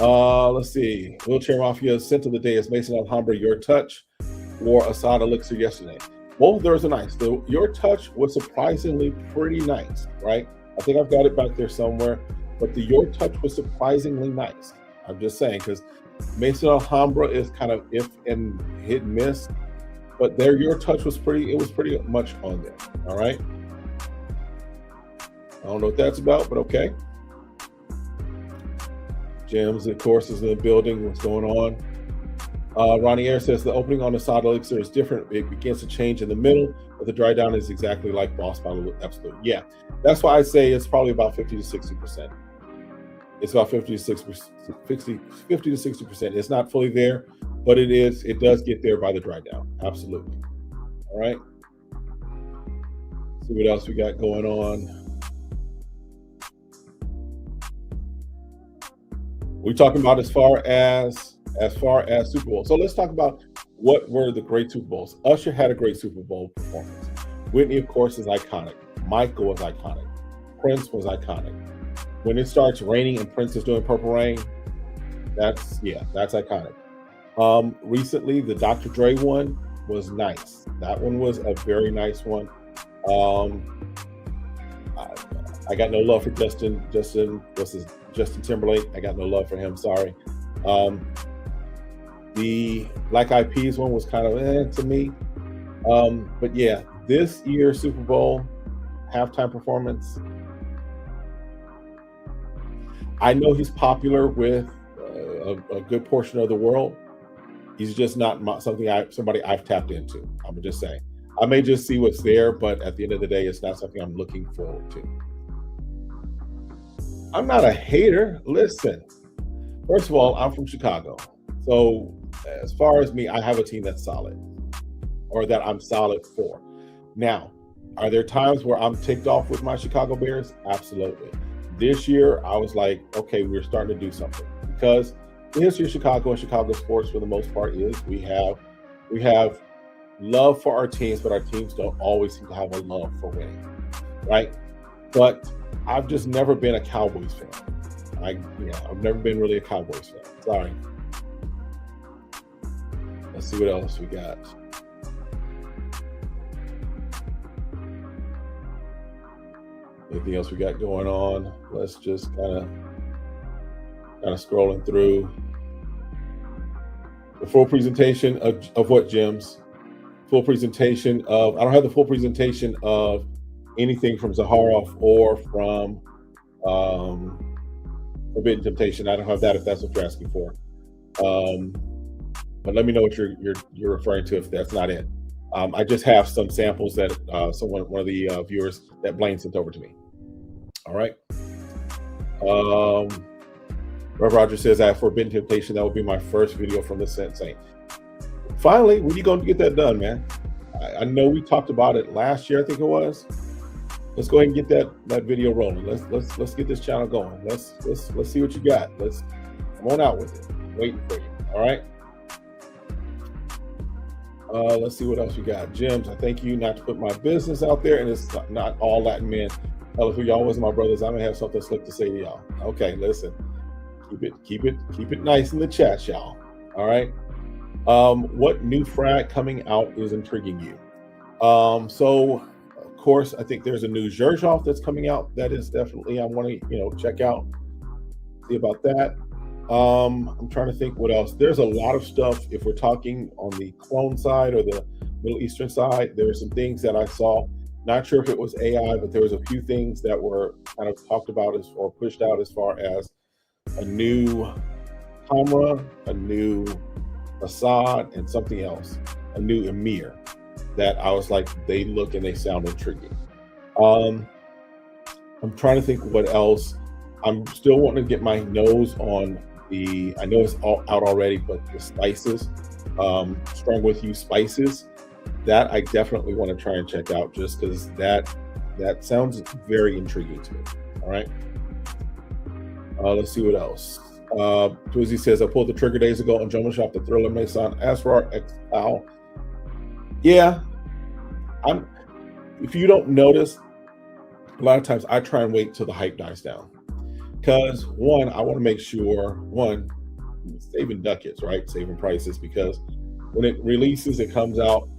Let's see. Wheelchair Mafia scent of the day is Mason Alhambra Your Touch or Assad Elixir yesterday. Both of those are nice. Your Touch was surprisingly pretty nice, right? I think I've got it back there somewhere, but the Your Touch was surprisingly nice. I'm just saying, because Mason Alhambra is kind of if and hit and miss, but Your Touch was pretty much on there. All right. I don't know what that's about, but okay. James, of course, is in the building. What's going on? Ronnie Air says the opening on the Assad Elixir is different. It begins to change in the middle, but the dry down is exactly like Boss Bottle. Absolutely. Yeah. That's why I say it's probably about 50 to 60%. It's about 50 to 60%. It's not fully there, but it does get there by the dry down. Absolutely. All right. See what else we got going on. We're talking about as far as Super Bowl. So let's talk about what were the great Super Bowls. Usher had a great Super Bowl performance. Whitney, of course, is iconic. Michael was iconic. Prince was iconic. When it starts raining and Prince is doing Purple Rain, that's iconic. Recently, the Dr. Dre one was nice. That one was a very nice one. I got no love for Justin Timberlake. I got no love for him. Sorry. The Black Eyed Peas one was kind of to me. But yeah, this year's Super Bowl halftime performance, I know he's popular with a good portion of the world. He's just not somebody I've tapped into. I'm just saying. I may just see what's there, but at the end of the day, it's not something I'm looking forward to. I'm not a hater. Listen, first of all, I'm from Chicago. So as far as me, I have a team that's solid, or that I'm solid for. Now, are there times where I'm ticked off with my Chicago Bears? Absolutely. This year, I was like, okay, we're starting to do something, because the history of Chicago and Chicago sports, for the most part, is we have love for our teams, but our teams don't always seem to have a love for winning, right? But I've just never been a Cowboys fan. I've never been really a Cowboys fan. Sorry. Let's see what else we got. Anything else we got going on? Let's just kind of scrolling through the full presentation of what, Jim's? Full presentation of, I don't have the full presentation of anything from Zaharoff or from Forbidden Temptation. I don't have that, if that's what you're asking for. But let me know what you're referring to if that's not it. I just have some samples that one of the viewers that Blaine sent over to me. All right. Rev Roger says, I have forbidden temptation. That will be my first video from the Saint. Finally, when are you going to get that done, man? I know we talked about it last year, I think it was. Let's go ahead and get that video rolling. Let's get this channel going. Let's see what you got. Let's come on out with it. Waiting for you. All right. Let's see what else we got. Gems, I thank you not to put my business out there, and it's not all Latin men. Hell, if y'all was my brothers, I'm gonna have something slick to say to y'all. Okay, listen. Keep it nice in the chat, y'all. All right. What new frag coming out is intriguing you? So of course, I think there's a new Zherzhov that's coming out. That is definitely I want to check out, see about that. I'm trying to think what else. There's a lot of stuff. If we're talking on the clone side or the Middle Eastern side, there are some things that I saw. Not sure if it was AI, but there was a few things that were kind of talked about or pushed out as far as a new camera, a new Assad, and something else, a new Emir, that I was like, they look and they sound intriguing. I'm trying to think what else. I'm still wanting to get my nose on I know it's all out already, but the spices, Strong With You spices, that I definitely want to try and check out, just because that sounds very intriguing to me. All right. Let's see what else. Twizzy says, I pulled the trigger days ago on Jumbo Shop, the Thriller Mason Asrar X Pal. Yeah, if you don't notice, a lot of times I try and wait till the hype dies down. Because one, I want to make sure, saving ducats, right? Saving prices, because when it releases, it comes out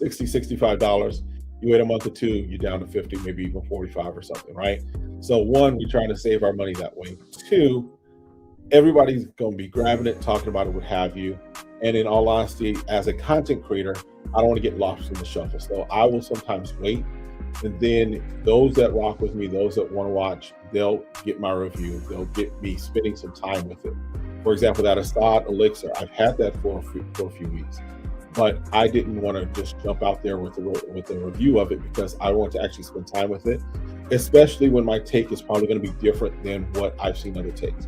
$60, $65. You wait a month or two, you're down to 50, maybe even 45 or something, right? So one, we're trying to save our money that way. Two, everybody's going to be grabbing it, talking about it, what have you. And in all honesty, as a content creator, I don't want to get lost in the shuffle. So I will sometimes wait. And then those that rock with me, those that want to watch, they'll get my review. They'll get me spending some time with it. For example, that Assad Elixir, I've had that for a few weeks, but I didn't want to just jump out there with a review of it, because I want to actually spend time with it, especially when my take is probably going to be different than what I've seen other takes.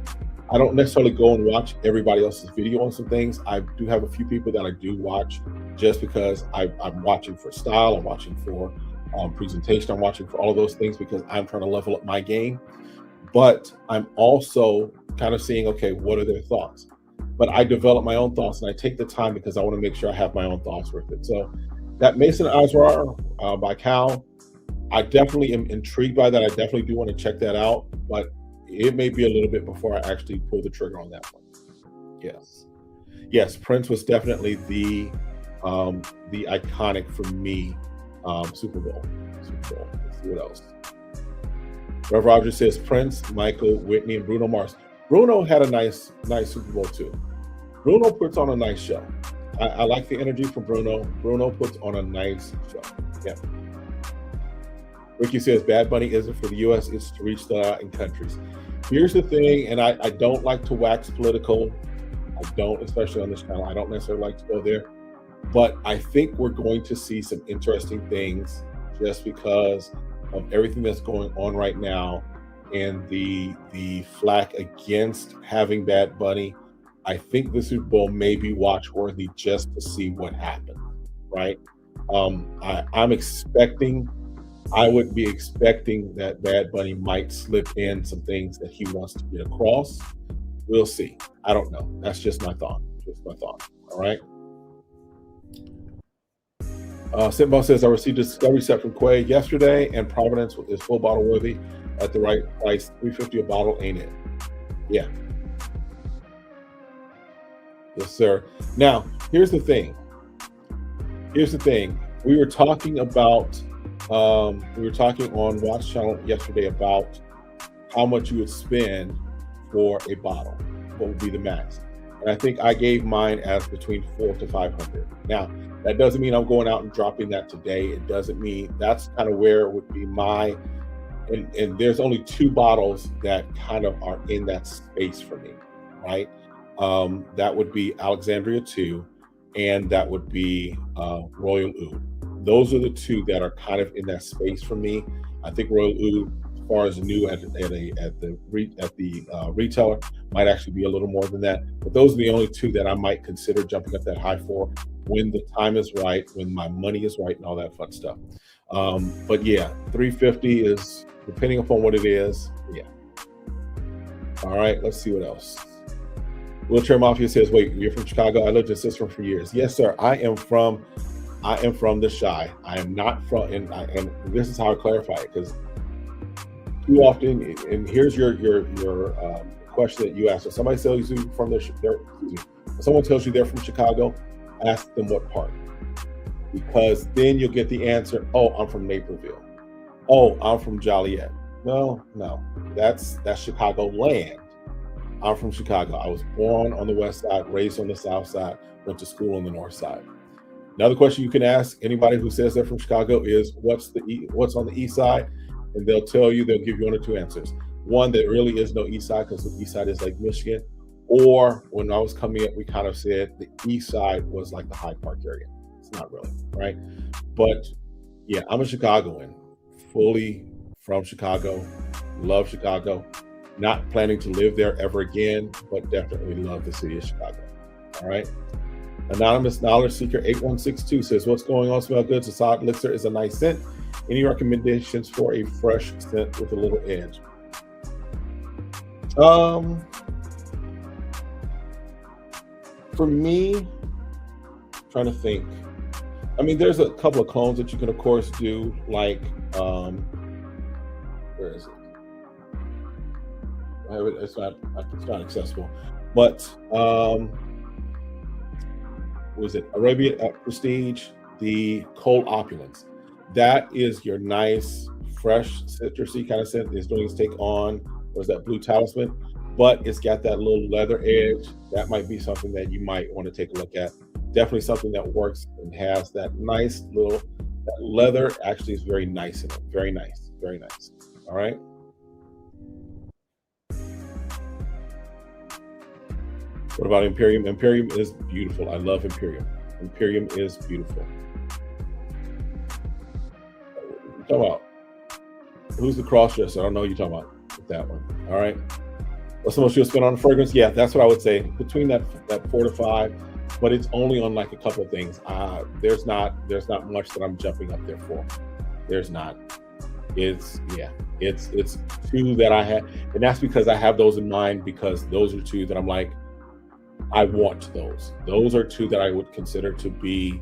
I don't necessarily go and watch everybody else's video on some things. I do have a few people that I do watch just because I'm watching for style, I'm watching for presentation, I'm watching for all of those things because I'm trying to level up my game. But I'm also kind of seeing, okay, what are their thoughts? But I develop my own thoughts, and I take the time because I want to make sure I have my own thoughts with it. So that Mason Asrar by Cal, I definitely am intrigued by that. I definitely do want to check that out, but it may be a little bit before I actually pull the trigger on that one. Yes, Prince was definitely the iconic for me Super Bowl. Let's see what else. Rev Roger says Prince, Michael, Whitney, and Bruno Mars. Bruno had a nice Super Bowl too. Bruno puts on a nice show. I like the energy from Bruno. Bruno puts on a nice show. Yeah. Ricky says Bad Bunny isn't for the U.S., it's to reach the Latin countries. Here's the thing, and I don't like to wax political. I don't, especially on this channel. I don't necessarily like to go there. But I think we're going to see some interesting things just because of everything that's going on right now and the flack against having Bad Bunny. I think the Super Bowl may be watch-worthy just to see what happens, right? I would be expecting that Bad Bunny might slip in some things that he wants to get across. We'll see. I don't know. That's just my thought. All right. Sitball says, I received a discovery set from Quay yesterday, and Providence is full bottle worthy at the right price. $3.50 a bottle, ain't it? Yeah. Yes, sir. Now, here's the thing. We were talking about, on Watch Channel yesterday about how much you would spend for a bottle. What would be the max? And I think I gave mine as between $400 to $500. Now, that doesn't mean I'm going out and dropping that today. It doesn't mean that's kind of where it would be and there's only 2 bottles that kind of are in that space for me, right? That would be Alexandria 2, and that would be Royal Oud. Those are the two that are kind of in that space for me. I think Royal Oud, as far as new at the retailer, might actually be a little more than that. But those are the only two that I might consider jumping up that high for when the time is right, when my money is right, and all that fun stuff. But yeah, 350 is, depending upon what it is. Yeah. All right, let's see what else. Wheelchair Mafia says, wait, you're from Chicago? I lived in Cicero for years. Yes, sir. I am from the Chi. I am not from, and this is how I clarify it, because too often, and here's your question that you asked. If somebody tells you from if someone tells you they're from Chicago, ask them what part, because then you'll get the answer. Oh, I'm from Naperville. Oh, I'm from Joliet. No, that's Chicago land. I'm from Chicago. I was born on the west side, raised on the south side, went to school on the north side. Another question you can ask anybody who says they're from Chicago is, what's on the east side? And they'll give you one or two answers. One, there really is no east side, because the east side is like Michigan. Or when I was coming up, we kind of said the east side was like the Hyde Park area. It's not really, right? But yeah, I'm a Chicagoan, fully from Chicago, love Chicago. Not planning to live there ever again, but definitely love the city of Chicago. All right. Anonymous Knowledge Seeker 8162 says, what's going on, Smell Goods? The solid elixir is a nice scent. Any recommendations for a fresh scent with a little edge? For me, trying to think. I mean, there's a couple of clones that you can, of course, do, like, where is it? It's not accessible, but was it Arabian Prestige, the Cold Opulence? That is your nice, fresh, citrusy kind of scent. It's doing its take on, was that Blue Talisman, but it's got that little leather edge. That might be something that you might want to take a look at. Definitely something that works and has that nice little, that leather actually is very nice in it. Very nice, very nice. All right. What about Imperium? Imperium is beautiful. I love Imperium. Imperium is beautiful. Talk about who's the cross-dresser? I don't know what you're talking about with that one. All right. What's the most you'll spend on a fragrance? Yeah, that's what I would say. Between that 4 to 5, but it's only on like a couple of things. There's not much that I'm jumping up there for. There's not. It's two that I have, and that's because I have those in mind, because those are two that I'm like, I want those. Those are two that I would consider to be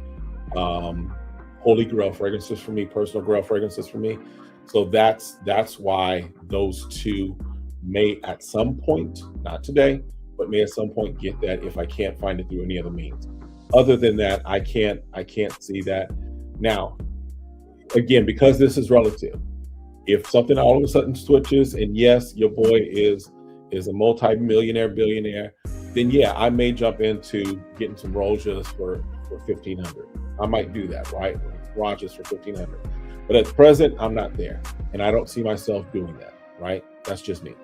holy grail fragrances for me, personal grail fragrances for me. So that's why those two may at some point, not today, but may at some point get that if I can't find it through any other means. Other than that, I can't see that. Now, again, because this is relative, if something all of a sudden switches, and yes, your boy is a multi-millionaire, billionaire, then yeah, I may jump into getting some Rojas for $1,500. I might do that, right? Rojas for $1,500. But at present, I'm not there, and I don't see myself doing that, right? That's just me.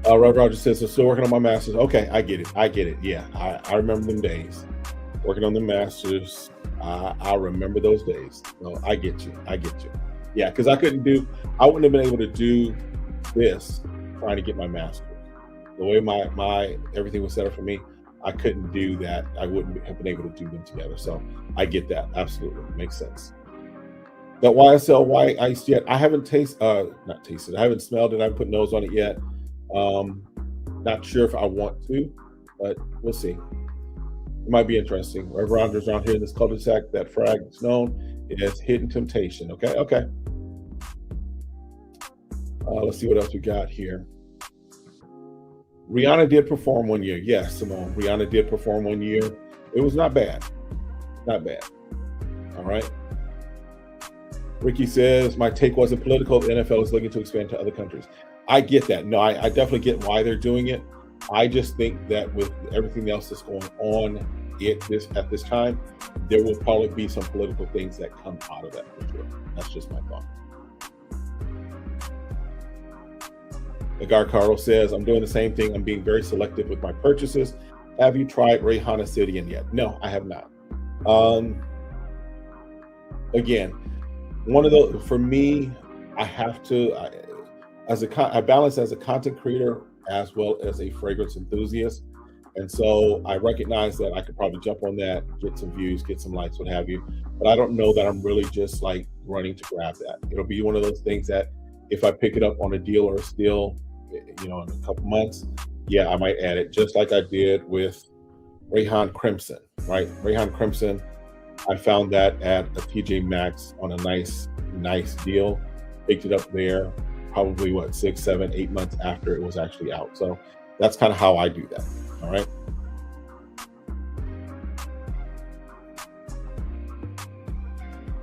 Roger says, I'm still working on my master's. Okay, I get it. Yeah, I remember them days. Working on the master's, I remember those days. So I get you. Yeah, because I wouldn't have been able to do this trying to get my master's. The way my everything was set up for me, I couldn't do that. I wouldn't have been able to do them together. So I get that. Absolutely. Makes sense. That YSL white iced yet. I haven't not tasted. I haven't smelled it. I haven't put nose on it yet. Not sure if I want to, but we'll see. It might be interesting. Wherever around here in this cul-de-sac, that frag is known as Hidden Temptation. Okay. Let's see what else we got here. Rihanna did perform 1 year. Yes, Simone. Rihanna did perform 1 year. It was not bad. Not bad. All right. Ricky says, my take wasn't political. The NFL is looking to expand to other countries. I get that. No, I definitely get why they're doing it. I just think that with everything else that's going on at this time, there will probably be some political things that come out of that for sure. That's just my thought. Agar Carlos says, I'm doing the same thing. I'm being very selective with my purchases. Have you tried Rayhana Obsidian yet? No, I have not. Again, one of the, for me, I have to, I balance as a content creator as well as a fragrance enthusiast. And so I recognize that I could probably jump on that, get some views, get some likes, what have you. But I don't know that I'm really just like running to grab that. It'll be one of those things that if I pick it up on a deal or a steal, you know, in a couple months, yeah, I might add it, just like I did with Rayhan Crimson, right? Rayhan Crimson, I found that at a TJ Maxx on a nice deal. Picked it up there, probably what, 6, 7, 8 months after it was actually out. So that's kind of how I do that. All right.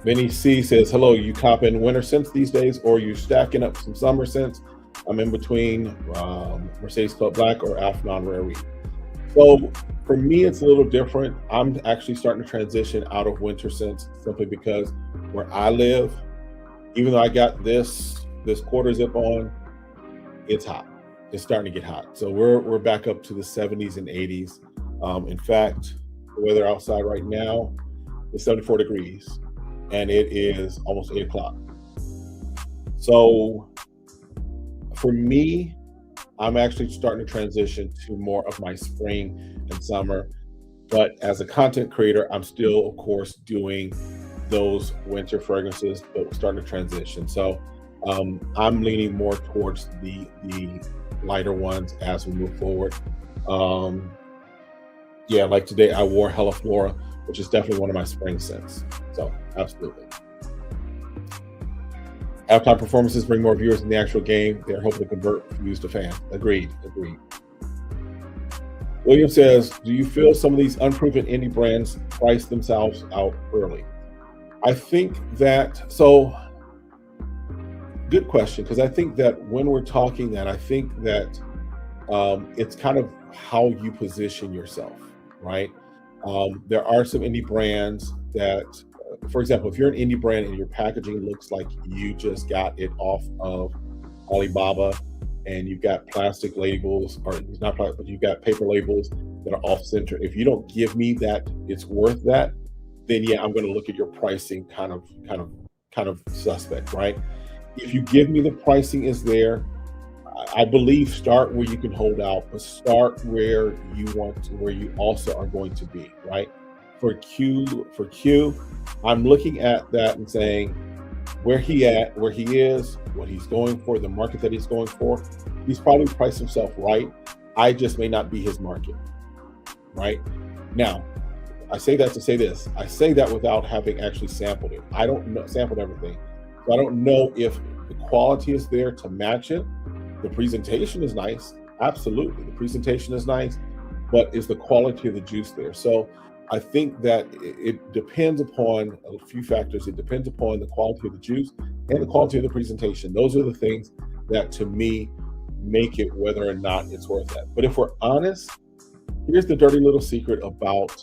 Vinny C says, hello, you copping winter scents these days, or you stacking up some summer scents? I'm in between Mercedes Club Black or Afnan Rare Wheat. So for me, it's a little different. I'm actually starting to transition out of winter scents simply because where I live, even though I got this quarter zip on, it's hot. It's starting to get hot. So we're back up to the 70s and 80s. In fact, the weather outside right now is 74 degrees and it is almost 8 o'clock. So for me, I'm actually starting to transition to more of my spring and summer. But as a content creator, I'm still, of course, doing those winter fragrances, but starting to transition. So I'm leaning more towards the lighter ones as we move forward. Yeah, like today I wore Hella Flora, which is definitely one of my spring scents. So absolutely. Halftime performances bring more viewers in the actual game. They're hoping to convert views to fans. Agreed. William says, do you feel some of these unproven indie brands price themselves out early? I think that, so good question, because I think that when we're talking that, I think that it's kind of how you position yourself, right? There are some indie brands that, for example, if you're an indie brand and your packaging looks like you just got it off of Alibaba and you've got plastic labels, or it's not plastic, but you've got paper labels that are off center. If you don't give me that it's worth that, then yeah, I'm going to look at your pricing kind of suspect, right? If you give me the pricing is there, I believe start where you can hold out, but start where you want to, where you also are going to be, right? For Q, I'm looking at that and saying where he is, what he's going for, the market that he's going for. He's probably priced himself right. I just may not be his market, right? Now, I say that to say this. I say that without having actually sampled it. I don't know, sampled everything. So I don't know if the quality is there to match it. The presentation is nice. Absolutely. The presentation is nice, but is the quality of the juice there? So I think that it depends upon a few factors. It depends upon the quality of the juice and the quality of the presentation. Those are the things that, to me, make it whether or not it's worth that. But if we're honest, here's the dirty little secret about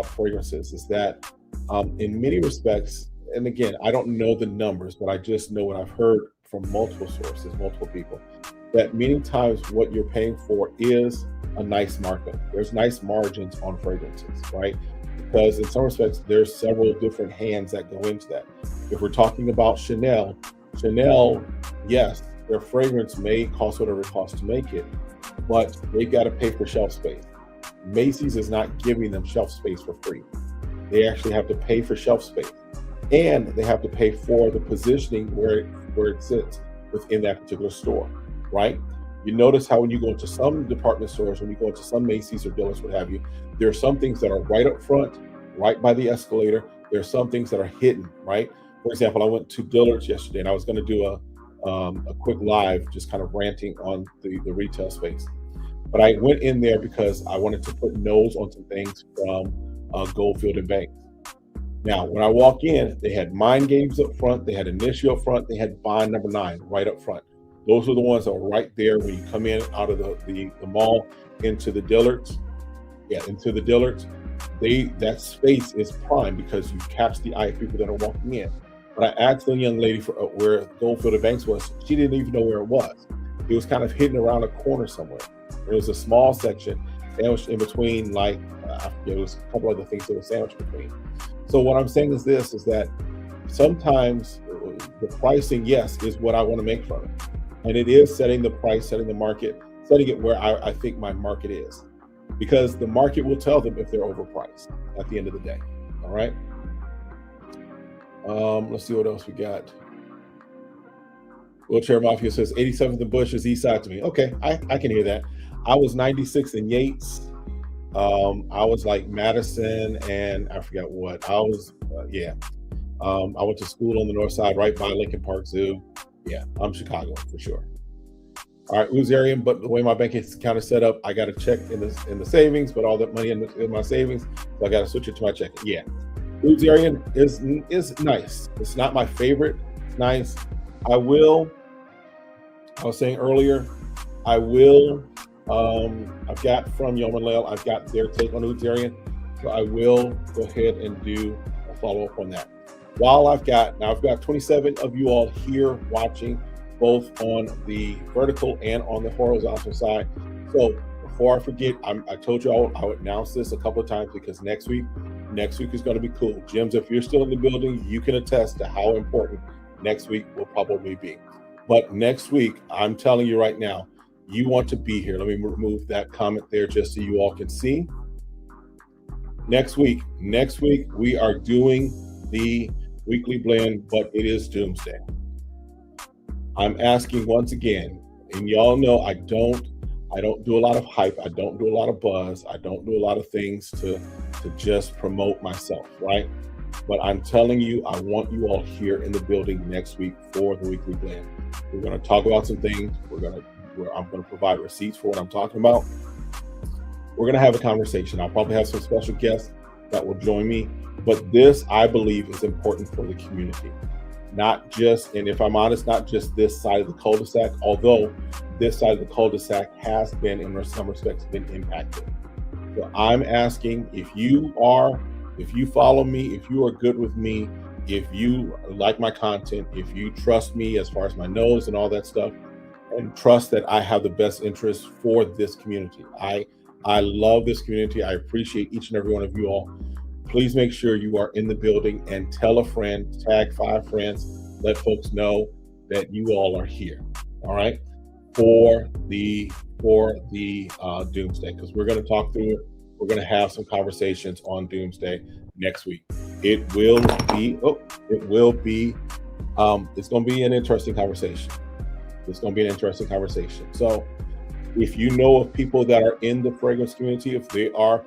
fragrances is that in many respects, and again, I don't know the numbers, but I just know what I've heard from multiple sources, multiple people, that many times what you're paying for is a nice markup. There's nice margins on fragrances, right? Because in some respects, there's several different hands that go into that. If we're talking about Chanel, yes, their fragrance may cost whatever it costs to make it, but they've got to pay for shelf space. Macy's is not giving them shelf space for free. They actually have to pay for shelf space, and they have to pay for the positioning where it sits within that particular store, right? You notice how when you go into some department stores, when you go into some Macy's or Dillard's, what have you, there are some things that are right up front, right by the escalator. There are some things that are hidden, right? For example, I went to Dillard's yesterday and I was going to do a quick live, just kind of ranting on the retail space. But I went in there because I wanted to put nose on some things from Goldfield and Banks. Now, when I walk in, they had Mind Games up front, they had Initial up front, they had Bond number 9 right up front. Those were the ones that were right there when you come in out of the mall into the Dillards. Yeah, into the Dillards. That space is prime because you catch the eye of people that are walking in. But I asked the young lady for where Goldfield and Banks was. She didn't even know where it was. it was kind of hidden around a corner somewhere. There was a small section sandwiched in between, like it was a couple other things that were sandwiched between. So what I'm saying is this, is that sometimes the pricing, yes, is what I want to make from it. And it is setting the price, setting the market, setting it where I think my market is. Because the market will tell them if they're overpriced at the end of the day. All right. Let's see what else we got. Wheelchair Mafia says 87th and Bush is east side to me. Okay, I can hear that. I was 96 in Yates. I was like Madison and I forgot what. I was, I went to school on the north side, right by Lincoln Park Zoo. Yeah, I'm Chicago for sure. All right, Uzarian, but the way my bank account is set up, I got to check in the savings, but all that money in my savings, so I got to switch it to my checking. Yeah, Uzarian is nice. It's not my favorite. It's nice. I was saying earlier, I've got from Yeoman Lail, I've got their take on Uzarian, so I will go ahead and do a follow-up on that. While I've got 27 of you all here watching, both on the vertical and on the horizontal side. So before I forget, I told you I would announce this a couple of times because next week is going to be cool. Jims, if you're still in the building, you can attest to how important next week will probably be. But next week, I'm telling you right now, you want to be here. Let me remove that comment there just so you all can see. Next week, we are doing the weekly blend, but it is doomsday. I'm asking once again, and y'all know I don't do a lot of hype. I don't do a lot of buzz. I don't do a lot of things to just promote myself, right? But I'm telling you, I want you all here in the building next week for the weekly blend. We're going to talk about some things. I'm going to provide receipts for what I'm talking about. We're going to have a conversation. I'll probably have some special guests that will join me. But this, I believe, is important for the community. Not just, and if I'm honest, not just this side of the cul-de-sac, although this side of the cul-de-sac has been, in some respects, been impacted. So I'm asking if you follow me, if you are good with me, if you like my content, if you trust me as far as my nose and all that stuff, and trust that I have the best interest for this community. I love this community. I appreciate each and every one of you all. Please make sure you are in the building and tell a friend, tag 5 friends, let folks know that you all are here. All right, for the doomsday, because we're going to talk through it. We're going to have some conversations on doomsday next week. It's going to be an interesting conversation. It's going to be an interesting conversation. So if you know of people that are in the fragrance community, if they are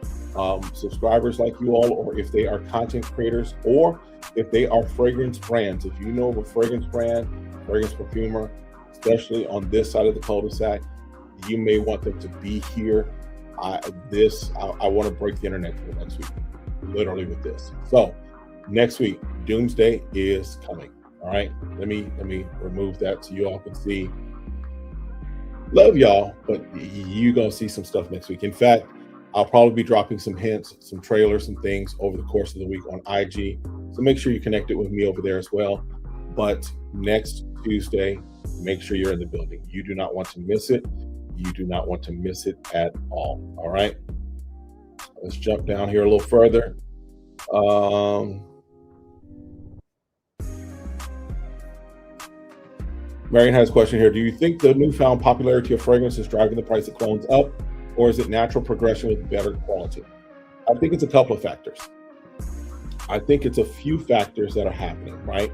subscribers like you all, or if they are content creators, or if they are fragrance brands, if you know of a fragrance brand, fragrance perfumer, especially on this side of the cul-de-sac, you may want them to be here. I want to break the internet for next week, literally with this. So next week, doomsday is coming. All right, let me remove that so you all can see. Love y'all, but you gonna see some stuff next week. In fact, I'll probably be dropping some hints, some trailers, some things over the course of the week on IG. So make sure you connect it with me over there as well. But next Tuesday, make sure you're in the building. You do not want to miss it. You do not want to miss it at all. All right. Let's jump down here a little further. Marion has a question here. Do you think the newfound popularity of fragrance is driving the price of clones up, or is it natural progression with better quality? I think it's a couple of factors. I think it's a few factors that are happening, right?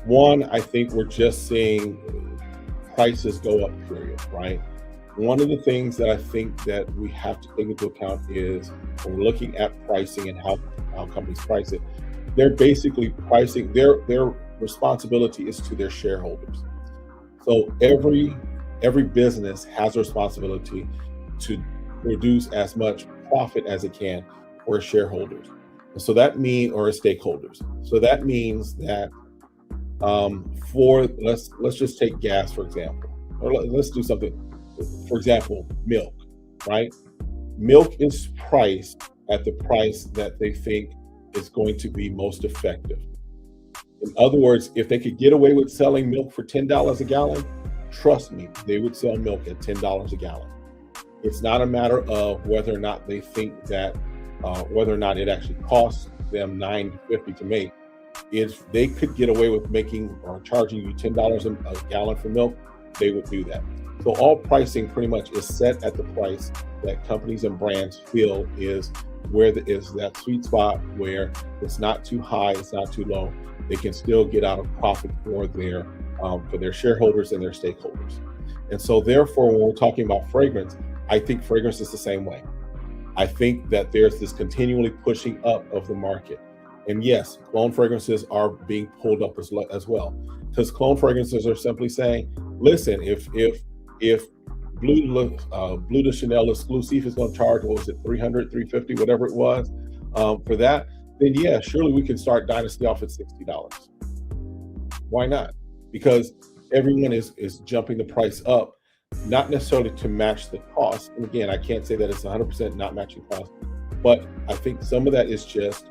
One, I think we're just seeing prices go up, period, right? One of the things that I think that we have to take into account is when we're looking at pricing and how companies price it, they're basically pricing, their responsibility is to their shareholders. So every business has a responsibility to produce as much profit as it can for its shareholders. And so that means, or its stakeholders. So that means that let's just take gas, for example, or let's do something. For example, milk, right? Milk is priced at the price that they think is going to be most effective. In other words, if they could get away with selling milk for $10 a gallon, trust me, they would sell milk at $10 a gallon. It's not a matter of whether or not they think that, whether or not it actually costs them $9.50 to make. If they could get away with making or charging you $10 a gallon for milk, they would do that. So all pricing pretty much is set at the price that companies and brands feel is where is that sweet spot where it's not too high, it's not too low. They can still get out a profit for their shareholders and their stakeholders. And so therefore, when we're talking about fragrance, I think fragrance is the same way. I think that there's this continually pushing up of the market. And yes, clone fragrances are being pulled up as well. Because clone fragrances are simply saying, listen, if Bleu de Chanel exclusive is going to charge, what was it, $300, $350, whatever it was, for that, then yeah, surely we can start Dynasty off at $60. Why not? Because everyone is jumping the price up, not necessarily to match the cost. And again, I can't say that it's 100% not matching cost, but I think some of that is just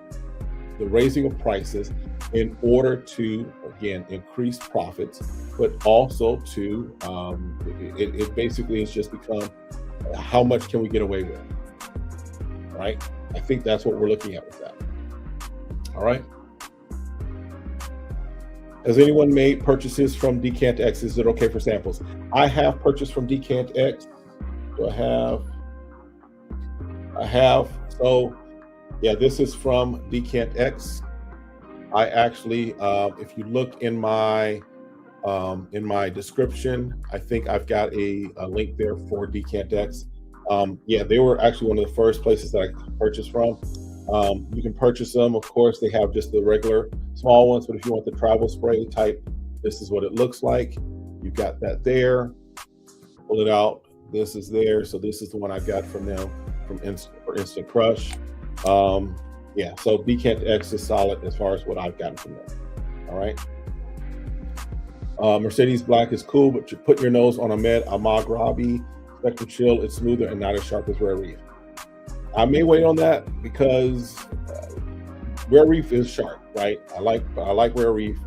the raising of prices in order to, again, increase profits, but also to, it basically has just become, how much can we get away with, right? I think that's what we're looking at with that. All right. Has anyone made purchases from Decant X? Is it okay for samples? I have purchased from Decant X. Do I have? I have. So yeah, this is from Decant X. I actually, if you look in my description, I think I've got a link there for Decant X. Yeah, they were actually one of the first places that I purchased from. You can purchase them. Of course, they have just the regular small ones, but if you want the travel spray type, this is what it looks like. You've got that there. Pull it out. This is there. So this is the one I got from them for Instant Crush. Yeah, so Decant X is solid as far as what I've gotten from them. All right. Mercedes Black is cool, but you put your nose on Ahmed Amagrabi Spectre Chill. It's smoother and not as sharp as Rare Reef. I may wait on that because Rare Reef is sharp, right? I like Rare Reef.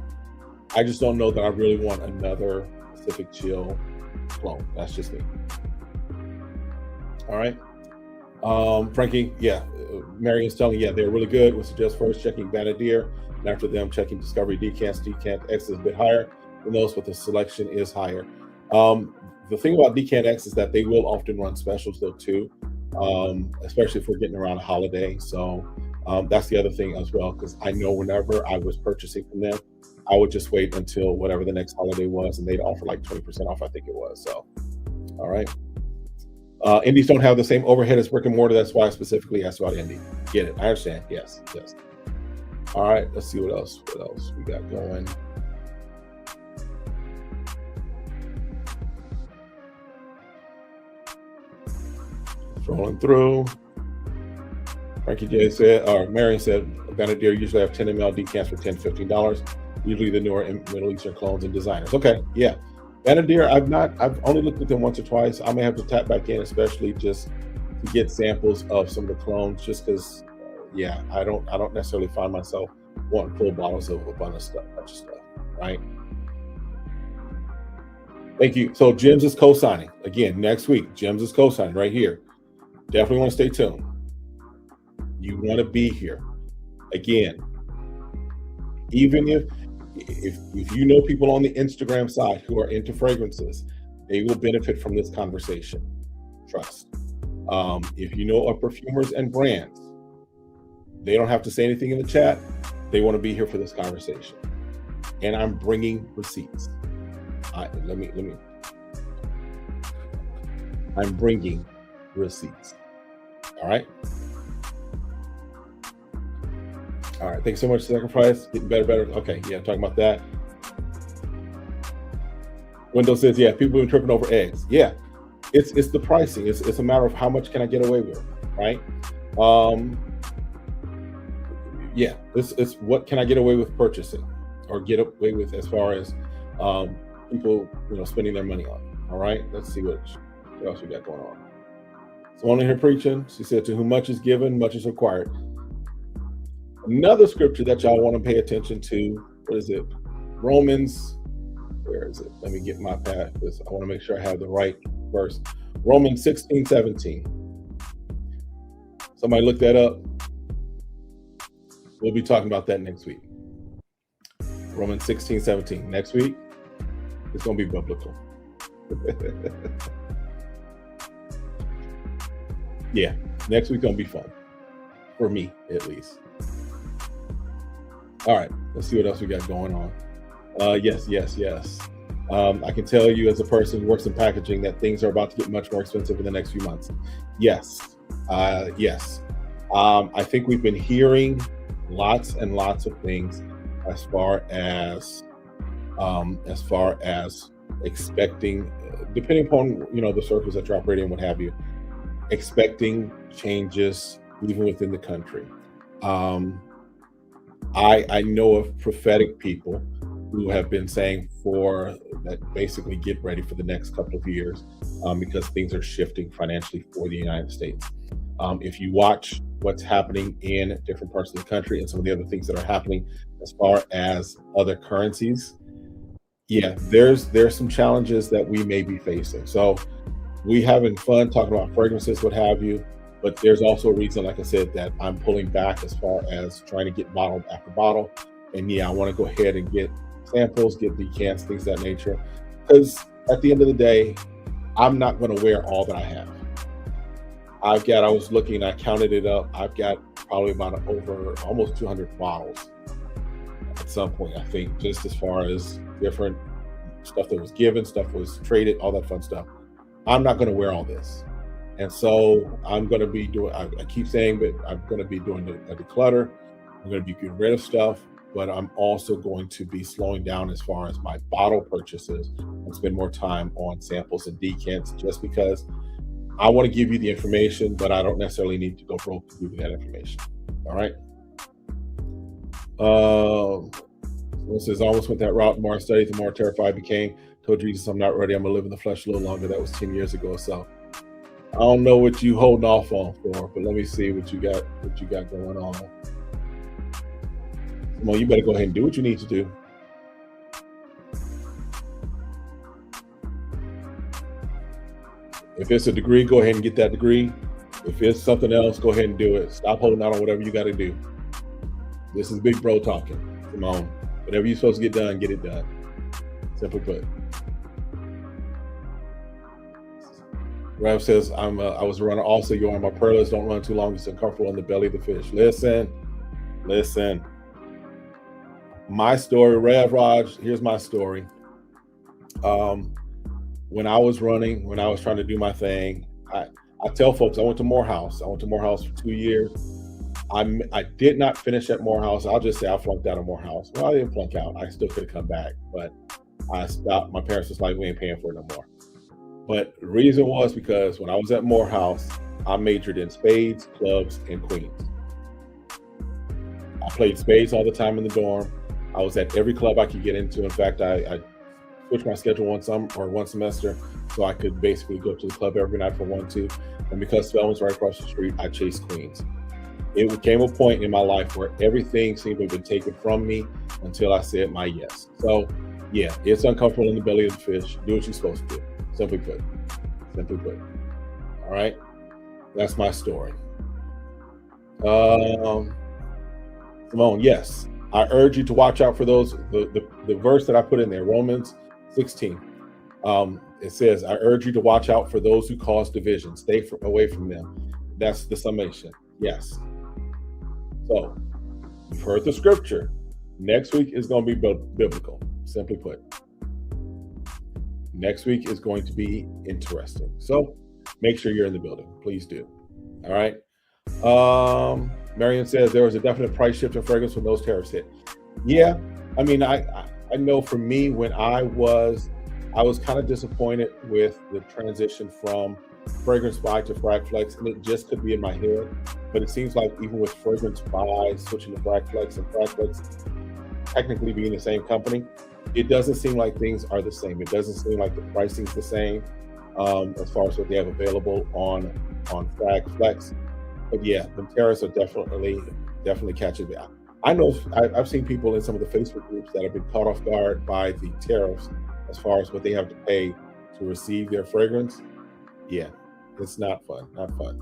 I just don't know that I really want another Pacific Chill clone. That's just me. All right. Frankie, yeah, Marion's telling you, yeah, they're really good. Would suggest first checking Vanadier, and after them checking Discovery Decants. Decant X is a bit higher than those, but the selection is higher. The thing about Decant X is that they will often run specials though too, especially if we're getting around a holiday. So that's the other thing as well, because I know whenever I was purchasing from them, I would just wait until whatever the next holiday was, and they'd offer like 20% off, I think it was. So, all right. Indies don't have the same overhead as brick and mortar. That's why I specifically asked about Indy. Get it? I understand. Yes, yes. All right, let's see what else we got going. Scrolling through. Frankie J said, or Marion said, Vanadier usually have 10 ml decants for $10, $15. Usually the newer Middle Eastern clones and designers. Okay, yeah. Vanadier, I've only looked at them once or twice. I may have to tap back in, especially just to get samples of some of the clones, just because, yeah, I don't necessarily find myself wanting full bottles of a bunch of stuff, right? Thank you. So Jims is co-signing again next week. Jims is co-signing right here. Definitely want to stay tuned. You want to be here again. Even if you know people on the Instagram side who are into fragrances, they will benefit from this conversation. Trust. If you know of perfumers and brands, they don't have to say anything in the chat. They want to be here for this conversation. And I'm bringing receipts. I'm bringing receipts. All right. All right, thanks so much, Sacrifice. Getting better. Okay, yeah, talking about that. Windows says, yeah, people have been tripping over eggs. Yeah, it's the pricing. It's a matter of how much can I get away with, right? Yeah, it's what can I get away with purchasing or get away with as far as people, spending their money on. All right, let's see what else we got going on. Someone in here preaching. She said, to whom much is given, much is required. Another scripture that y'all want to pay attention to, what is it? Romans Where is it? Let me get my pad because I want to make sure I have the right verse. Romans 16:17. Somebody look that up. We'll be talking about that next week. Romans 16:17. Next week, it's going to be biblical. Yeah, next week's going to be fun. For me, at least. All right, let's see what else we got going on. Yes. I can tell you as a person who works in packaging that things are about to get much more expensive in the next few months. Yes. I think we've been hearing lots and lots of things as far as expecting, depending upon the circles that you're operating, what have you, expecting changes even within the country. I know of prophetic people who have been saying that basically get ready for the next couple of years because things are shifting financially for the United States. If you watch what's happening in different parts of the country and some of the other things that are happening as far as other currencies, there's some challenges that we may be facing. So we having fun talking about fragrances, what have you, but there's also a reason, like I said, that I'm pulling back as far as trying to get bottle after bottle. And I want to go ahead and get samples, get decants, things of that nature. Because at the end of the day, I'm not going to wear all that I have. I counted it up. I've got probably about over almost 200 bottles at some point, I think, just as far as different stuff that was given, stuff was traded, all that fun stuff. I'm not going to wear all this. And so I'm going to be doing, I keep saying that I'm going to be doing a declutter. I'm going to be getting rid of stuff, but I'm also going to be slowing down as far as my bottle purchases and spend more time on samples and decants, just because I want to give you the information, but I don't necessarily need to go broke to give you that information. All right. It says, I almost went that route. The more I studied, the more terrified I became. Told Jesus, I'm not ready. I'm going to live in the flesh a little longer. That was 10 years ago. So I don't know what you holding off on for, but let me see what you got going on. Come on, you better go ahead and do what you need to do. If it's a degree, go ahead and get that degree. If it's something else, go ahead and do it. Stop holding out on whatever you got to do. This is big bro talking. Come on. Whatever you're supposed to get done, get it done. Simply put. Rav says, I was a runner also. You are my pearlers. Don't run too long. It's uncomfortable in the belly of the fish. Listen. My story, Rav Raj, here's my story. When I was running, when I was trying to do my thing, I tell folks, I went to Morehouse. I went to Morehouse for 2 years. I did not finish at Morehouse. I'll just say I flunked out of Morehouse. Well, I didn't flunk out. I still could have come back, but I stopped. My parents was like, we ain't paying for it no more. But the reason was because when I was at Morehouse, I majored in spades, clubs, and queens. I played spades all the time in the dorm. I was at every club I could get into. In fact, I switched my schedule one semester so I could basically go to the club every night for 1-2. And because Spelman was right across the street, I chased queens. It came a point in my life where everything seemed to have been taken from me until I said my yes. So yeah, it's uncomfortable in the belly of the fish. Do what you're supposed to do. Simply put. All right. That's my story. Simone, yes. I urge you to watch out for those, the verse that I put in there, Romans 16. It says, I urge you to watch out for those who cause division. Stay away from them. That's the summation. Yes. So you've heard the scripture. Next week is going to be biblical, simply put. Next week is going to be interesting. So make sure you're in the building. Please do. All right. Marion says there was a definite price shift in fragrance when those tariffs hit. Yeah. I mean, I know for me, when I was kind of disappointed with the transition from Fragrance Buy to Frag Flex, and it just could be in my head. But it seems like even with Fragrance Buy switching to Frag Flex and Frag Flex technically being the same company, it doesn't seem like things are the same. It doesn't seem like the pricing's the same as far as what they have available on Frag Flex. But yeah, the tariffs are definitely catching me. I know I've seen people in some of the Facebook groups that have been caught off guard by the tariffs as far as what they have to pay to receive their fragrance, yeah, it's not fun. Not fun.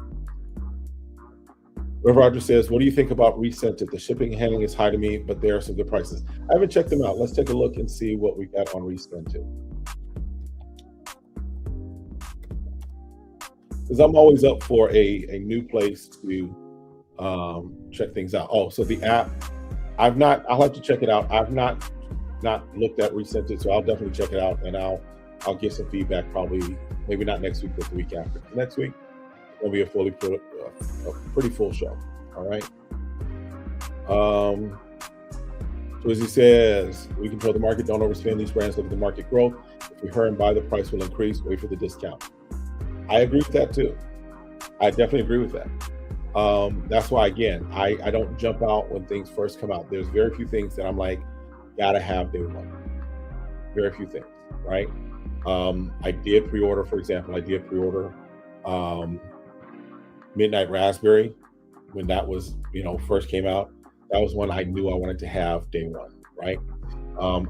Rev Roger says, what do you think about Rescented? The shipping and handling is high to me, but there are some good prices. I haven't checked them out. Let's take a look and see what we got on Rescented. Because I'm always up for a new place to check things out. Oh, so the app, I'll have to check it out. I've not looked at Rescented, so I'll definitely check it out, and I'll give some feedback, probably maybe not next week, but the week after. Next week will be a pretty full show. All right. So as he says, we control the market, don't overspend. These brands look at the market growth. If we hurry and buy, the price will increase. Wait for the discount. I agree with that too. I definitely agree with that. That's why, again, I don't jump out when things first come out. There's very few things that I'm like, gotta have day one. Very few things, right? I did pre-order, for example, Midnight Raspberry when that was, first came out. That was one I knew I wanted to have day one, right?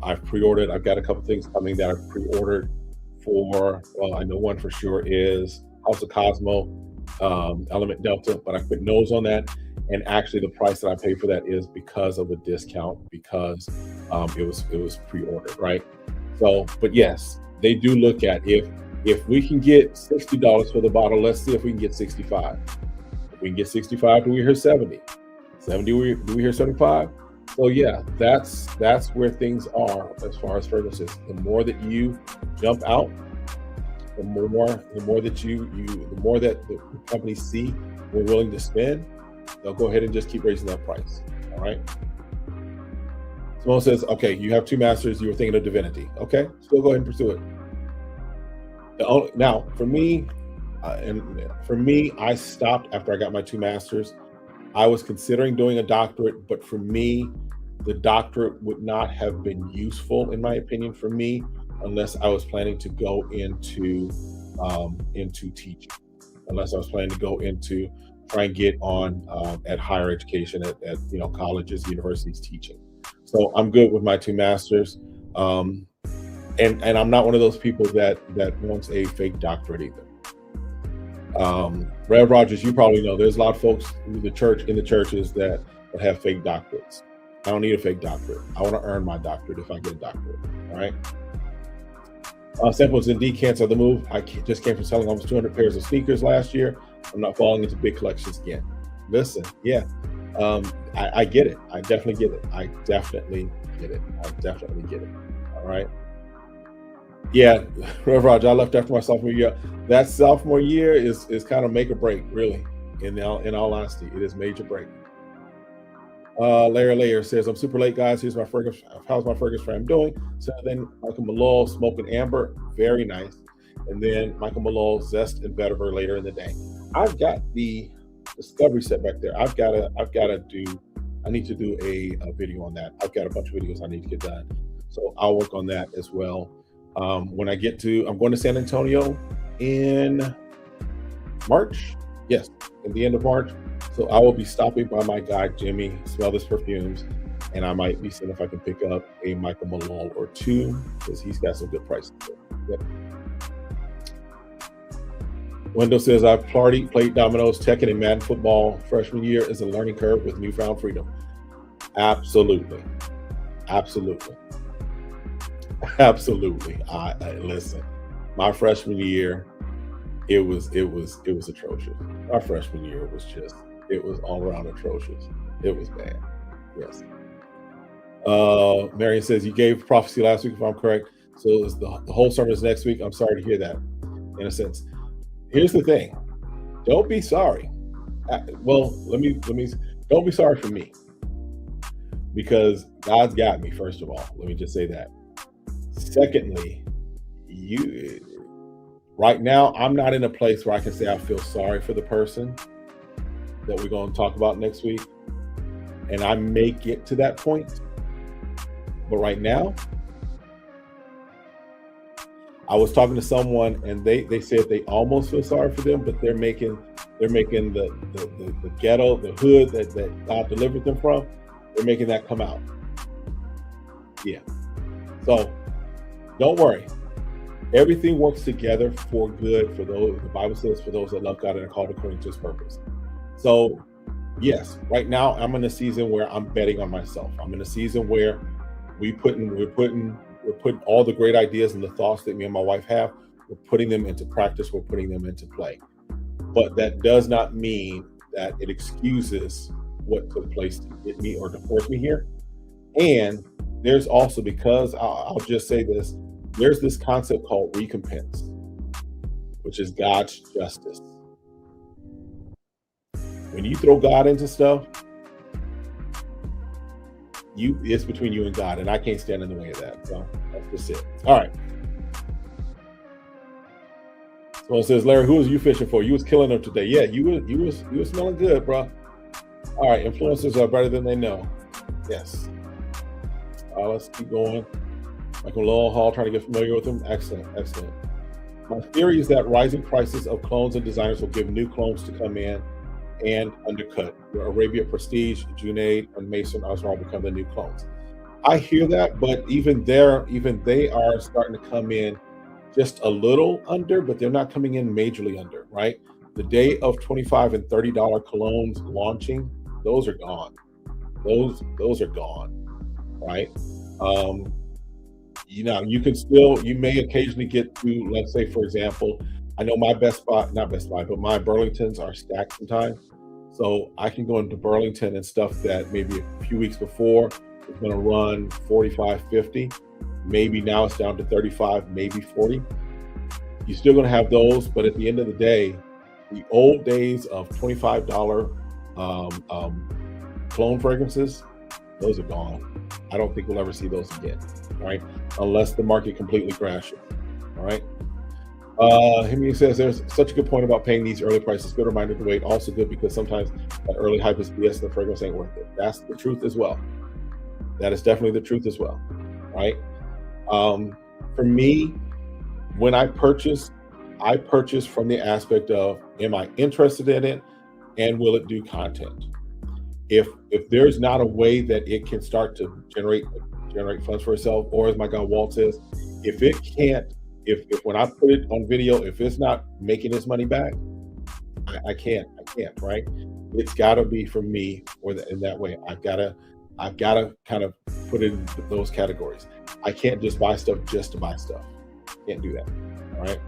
I've pre-ordered, I've got a couple things coming that I've pre-ordered for, well, I know one for sure is House of Cosmo, Element Delta, but I put nose on that. And actually the price that I paid for that is because of a discount, because it was pre-ordered, right? So, but yes, they do look at if we can get $60 for the bottle, let's see if we can get 65. If we can get 65, do we hear 70? 70, do we hear 75? So yeah, that's where things are as far as fragrances. The more that you jump out, the more that the more that the companies see we're willing to spend, they'll go ahead and just keep raising that price. All right. Someone says, okay, you have 2 masters, you were thinking of Divinity. Okay, still go ahead and pursue it. Now, for me, I stopped after I got my 2 masters. I was considering doing a doctorate, but for me, the doctorate would not have been useful, in my opinion, for me, unless I was planning to go into teaching, unless I was planning to go into try and get on at higher education, at colleges, universities, teaching. So I'm good with my 2 masters. And I'm not one of those people that wants a fake doctorate either. Rev Rogers, you probably know there's a lot of folks in the churches that have fake doctorates. I don't need a fake doctorate. I want to earn my doctorate if I get a doctorate. All right. Samples indeed cancel the move. I just came from selling almost 200 pairs of sneakers last year. I'm not falling into big collections again. Listen, yeah, I get it. I definitely get it. I definitely get it. All right. Yeah, Rev Roger, I left after my sophomore year. That sophomore year is kind of make or break, really. In all honesty, it is major break. Layer says, I'm super late, guys. Here's my fragrance. How's my fragrance frame doing? So then Michael Malone, Smoke and Amber, very nice. And then Michael Malone, Zest and Vetiver later in the day. I've got the Discovery set back there. I need to do a video on that. I've got a bunch of videos I need to get done. So I'll work on that as well. I'm going to San Antonio in March. Yes, in the end of March. So I will be stopping by my guy, Jimmy, Smell This Perfumes, and I might be seeing if I can pick up a Michael Malone or 2, because he's got some good prices there. Yep. Wendell says, I've played dominoes, Tekken, and Madden football. Freshman year is a learning curve with newfound freedom. Absolutely. I listen, my freshman year, it was atrocious. My freshman year it was all around atrocious. It was bad. Yes. Marion says, you gave prophecy last week, if I'm correct. So it's the whole sermon is next week. I'm sorry to hear that, in a sense. Here's the thing. Don't be sorry. Well, don't be sorry for me, because God's got me, first of all. Let me just say that. Secondly, right now, I'm not in a place where I can say I feel sorry for the person that we're going to talk about next week. And I may get to that point. But right now, I was talking to someone and they said they almost feel sorry for them, but they're making the ghetto, the hood that God delivered them from, they're making that come out. Yeah. So Don't worry. Everything works together for good for those, the Bible says, for those that love God and are called according to his purpose. So yes, right now I'm in a season where I'm betting on myself. I'm in a season where we're putting all the great ideas and the thoughts that me and my wife have, we're putting them into practice, we're putting them into play. But that does not mean that it excuses what took place to get me or to force me here. And there's also, because I'll just say this, there's this concept called recompense, which is God's justice. When you throw God into stuff, it's between you and God, and I can't stand in the way of that. So that's just it. All right. So it says, Larry, who was you fishing for? You was killing them today. Yeah, you was smelling good, bro. All right, influencers are better than they know. Yes. Let's keep going. Michael Lowell Hall, trying to get familiar with them. Excellent, excellent. My theory is that rising prices of clones and designers will give new clones to come in and undercut. Arabia Prestige, Junaid, and Mason Oswald become the new clones. I hear that, but even they are starting to come in just a little under, but they're not coming in majorly under, right? The day of $25 and $30 colognes launching, those are gone. Those are gone, right? You may occasionally get to, let's say, for example, I know my not Best Buy, but my Burlingtons are stacked sometimes. So I can go into Burlington and stuff that maybe a few weeks before was going to run 45, 50. Maybe now it's down to 35, maybe 40. You're still going to have those, but at the end of the day, the old days of $25 clone fragrances, those are gone. I don't think we'll ever see those again, right? Unless the market completely crashes, all right? Hemi says, there's such a good point about paying these early prices. Good reminder to wait. Also good because sometimes that early hype is BS and the fragrance ain't worth it. That's the truth as well. That is definitely the truth as well, right? For me, when I purchase from the aspect of, am I interested in it and will it do content? If there's not a way that it can start to generate funds for itself, or as my guy Walt says, if it can't, if when I put it on video, if it's not making its money back, I can't, right? It's got to be for me, or in that way. I've got to kind of put it in those categories. I can't just buy stuff just to buy stuff. Can't do that. All right.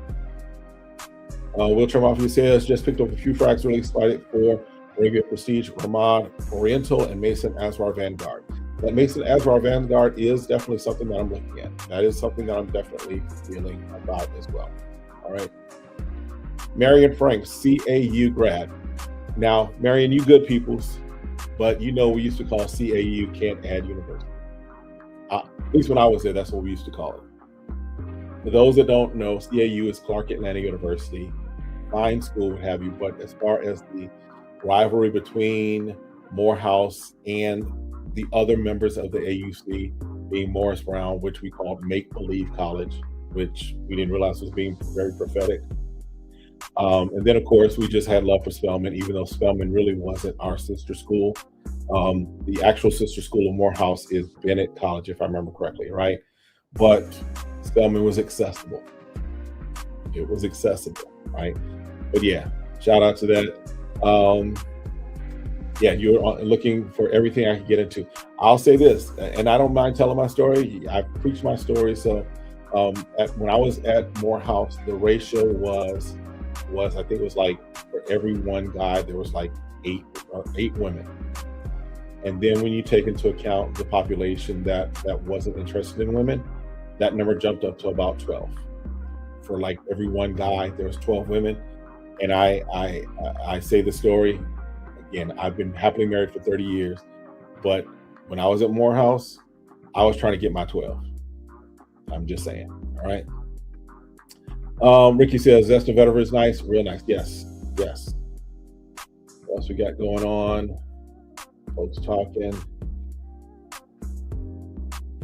Will Mafia says, just picked up a few frags, really excited for Arabia Prestige, Ramad Oriental, and Mason Asrar Vanguard. That Mason Asrar Vanguard is definitely something that I'm looking at. That is something that I'm definitely feeling about as well. All right. Marion Frank, CAU grad. Now, Marion, you good peoples, but we used to call CAU Can't Add University. At least when I was there, that's what we used to call it. For those that don't know, CAU is Clark Atlanta University. Fine school, what have you, but as far as the rivalry between Morehouse and the other members of the AUC, being Morris Brown, which we called Make Believe College, which we didn't realize was being very prophetic. And then, of course, we just had love for Spelman, even though Spelman really wasn't our sister school. The actual sister school of Morehouse is Bennett College, if I remember correctly, right? But Spelman was accessible. It was accessible, right? But yeah, shout out to that. You're looking for everything I can get into. I'll say this, and I don't mind telling my story. I preach my story. So when I was at Morehouse, the ratio was I think it was like for every one guy, there was like eight women. And then when you take into account the population that wasn't interested in women, that number jumped up to about 12. For like every one guy, there was 12 women. And I say the story, again, I've been happily married for 30 years, but when I was at Morehouse, I was trying to get my 12. I'm just saying, all right? Ricky says, Zest of Vetiver is nice, real nice. Yes. What else we got going on? Folks talking.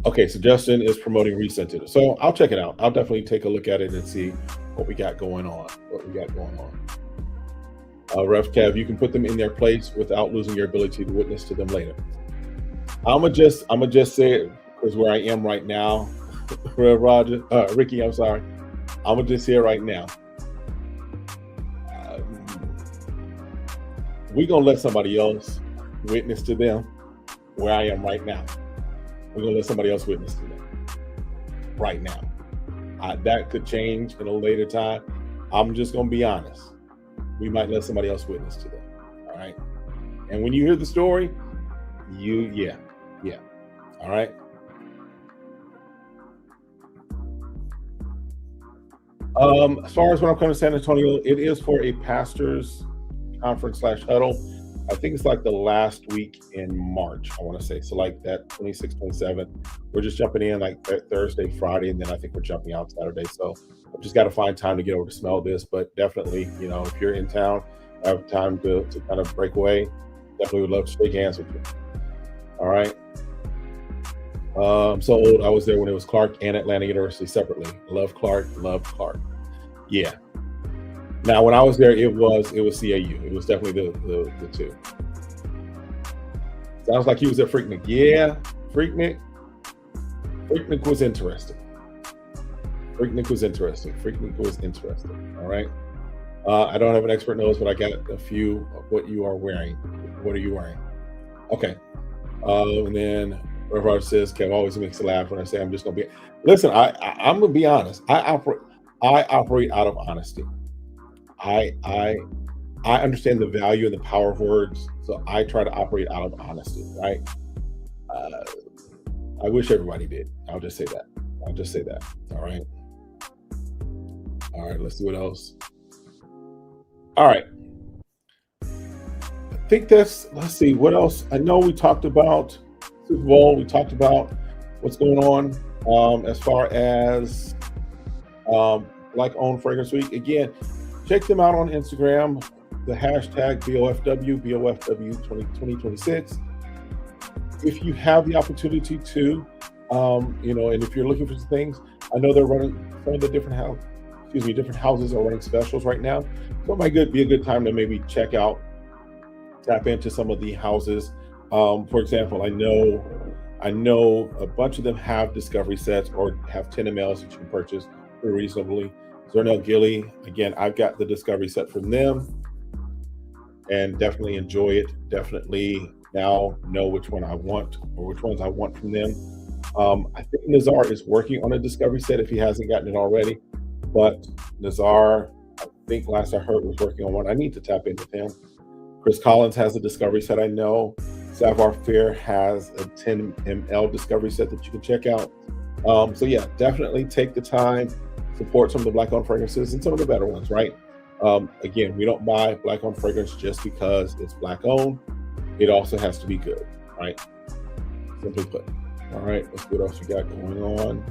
Okay, so Justin is promoting Recented. So I'll check it out. I'll definitely take a look at it and see what we got going on. Ref Kev, you can put them in their place without losing your ability to witness to them later. I'm gonna just say it because where I am right now, Rev Roger, Ricky, I'm sorry. I'm gonna just say it right now. We're gonna let somebody else witness to them where I am right now. We're gonna let somebody else witness to them right now. That could change in a later time. I'm just gonna be honest. We might let somebody else witness to them. All right. And when you hear the story, yeah. All right. As far as when I'm coming to San Antonio, it is for a pastors conference / huddle. I think it's like the last week in March, I want to say. So like that 26th, 27th. We're just jumping in like Thursday, Friday, and then I think we're jumping out Saturday. So I've just got to find time to get over to smell this. But definitely, if you're in town, have time to kind of break away, definitely would love to shake hands with you. All right. So old. I was there when it was Clark and Atlanta University separately. Love Clark. Yeah. Now, when I was there, it was CAU. It was definitely the two. Sounds like he was at Freaknik. Yeah, Freaknik was interesting. Freaknik was interesting. All right. I don't have an expert nose, but I got a few of what you are wearing. What are you wearing? Okay. And then Rev says, Kev always makes me laugh when I say I'm just gonna be. Listen, I'm gonna be honest. I operate out of honesty. I understand the value and the power of words, so I try to operate out of honesty, right? I wish everybody did. I'll just say that. All right. Let's see what else. All right. I think let's see what else. I know we talked about Super Bowl. We talked about what's going on as far as Black-owned Fragrance Week. Again, check them out on Instagram, the hashtag BOFW 2026. If you have the opportunity to, and if you're looking for some things, I know they're running some of the different houses are running specials right now. So it might be a good time to maybe tap into some of the houses. For example, I know a bunch of them have discovery sets or have 10 mLs that you can purchase pretty reasonably. Zernell Gilly, again, I've got the discovery set from them and definitely enjoy it. Definitely now know which one I want or which ones I want from them. I think Nazar is working on a discovery set if he hasn't gotten it already, but Nazar, I think last I heard, was working on one. I need to tap in with him. Chris Collins has a discovery set, I know. Savoir Faire has a 10 ml discovery set that you can check out. So yeah, definitely take the time, support some of the Black-owned fragrances and some of the better ones, right? Again, we don't buy Black-owned fragrance just because it's Black-owned. It also has to be good, right? Simply put. All right, let's see what else we got going on.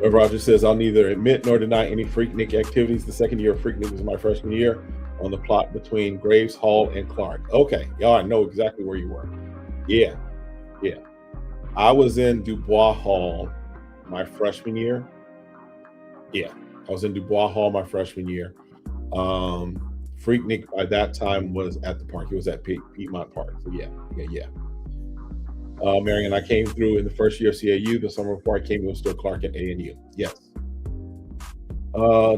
Roger says, I'll neither admit nor deny any Freaknik activities. The second year of Freaknik was my freshman year on the plot between Graves, Hall, and Clark. Okay, y'all, I know exactly where you were. Yeah. I was in Dubois Hall my freshman year. Yeah, I was in Dubois Hall my freshman year. Freaknik by that time was at the park. It was at Piedmont Park. So yeah. Marion, I came through in the first year of CAU. The summer before I came, it was still Clark at ANU. Yes.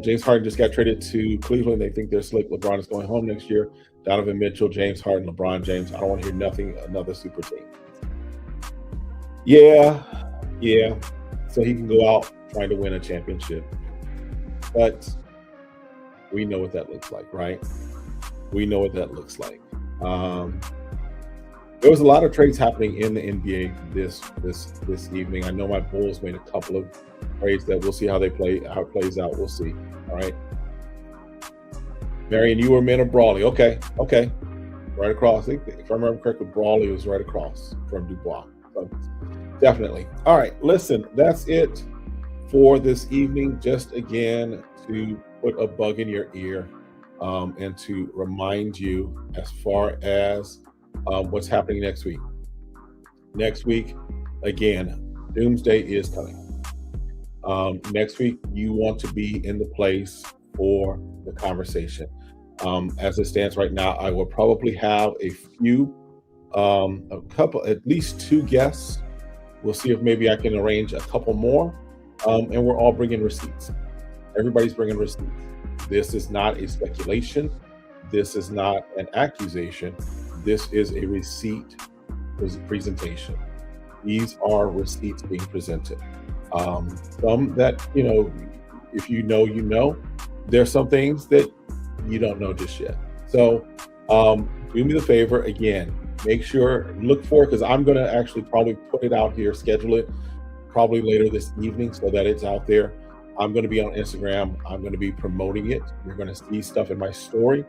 James Harden just got traded to Cleveland. They think they're slick. LeBron is going home next year. Donovan Mitchell, James Harden, LeBron James. I don't want to hear nothing. Another super team. Yeah. So he can go out trying to win a championship. But we know what that looks like, right? There was a lot of trades happening in the NBA this evening. I know my Bulls made a couple of trades that we'll see how it plays out. We'll see. All right. Marion, you were men of Brawley. Okay. Right across. I think, if I remember correctly, Brawley was right across from Dubois. So definitely. All right. Listen, that's it for this evening. Just again to put a bug in your ear and to remind you as far as what's happening next week. Next week, again, Doomsday is coming. Next week, you want to be in the place for the conversation. As it stands right now, I will probably have a few at least 2 guests. We'll see if maybe I can arrange a couple more. And we're all bringing receipts. Everybody's bringing receipts. This is not a speculation. This is not an accusation. This is a receipt presentation. These are receipts being presented. Some that, if you know, there's some things that you don't know just yet. So do me the favor, again, make sure, look for it, because I'm going to actually probably put it out here, schedule it probably later this evening so that it's out there. I'm going to be on Instagram. I'm going to be promoting it. You're going to see stuff in my story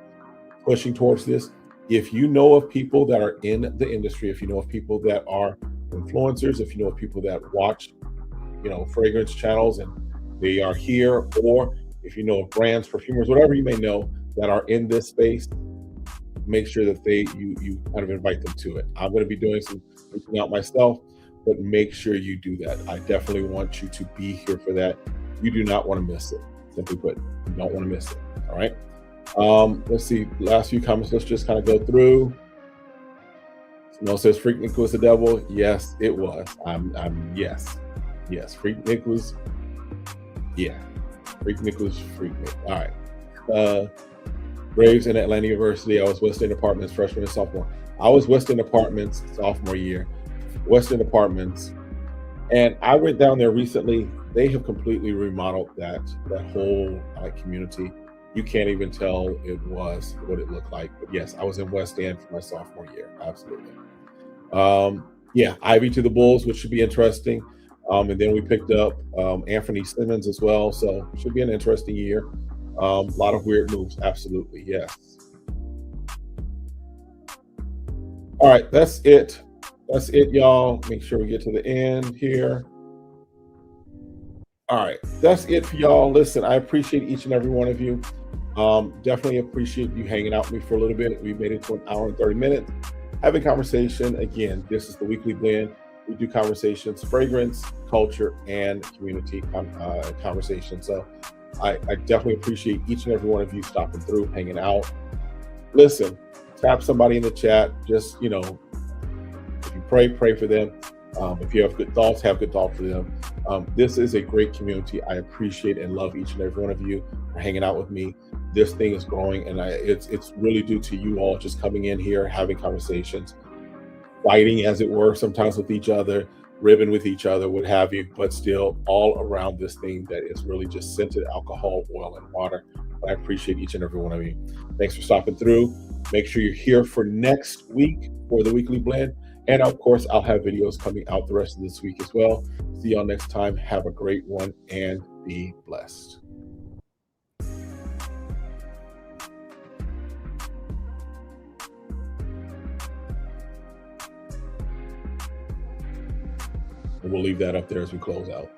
pushing towards this. If you know of people that are in the industry, if you know of people that are influencers, if you know of people that watch, fragrance channels and they are here, or if you know of brands, perfumers, whatever you may know that are in this space, make sure that you kind of invite them to it. I'm going to be doing some reaching out myself, but make sure you do that. I definitely want you to be here for that. You do not want to miss it. Simply put, you don't want to miss it. All right. Let's see. Last few comments. Let's just kind of go through. Simone says, "Freak Nick was the devil." Yes, it was. Yes. Freak Nick was. Yeah. Freak Nick was Freak Nick. All right. Graves in Atlanta University. I was West End Apartments freshman and sophomore. I was West End Apartments sophomore year. West End Apartments, and I went down there recently. They have completely remodeled that whole community. You can't even tell it was what it looked like. But yes, I was in West End for my sophomore year. Absolutely. Ivy to the Bulls, which should be interesting. And then we picked up Anthony Simmons as well. So it should be an interesting year. A lot of weird moves. Absolutely. Yes. All right. That's it. That's it, y'all. Make sure we get to the end here. All right. That's it for y'all. Listen, I appreciate each and every one of you. Definitely appreciate you hanging out with me for a little bit. We made it to an hour and 30 minutes. Having conversation. Again, this is the Weekly Blend. We do conversations, fragrance, culture, and community conversation. So I definitely appreciate each and every one of you stopping through, hanging out. Listen, tap somebody in the chat. Just, if you pray for them. If you have good thoughts for them. This is a great community. I appreciate and love each and every one of you for hanging out with me. This thing is growing, and it's really due to you all just coming in here, having conversations, fighting, as it were, sometimes with each other, ribbing with each other, what have you, but still all around this thing that is really just scented alcohol, oil, and water. I appreciate each and every one of you. Thanks for stopping through. Make sure you're here for next week for the Weekly Blend. And of course, I'll have videos coming out the rest of this week as well. See y'all next time. Have a great one and be blessed. And we'll leave that up there as we close out.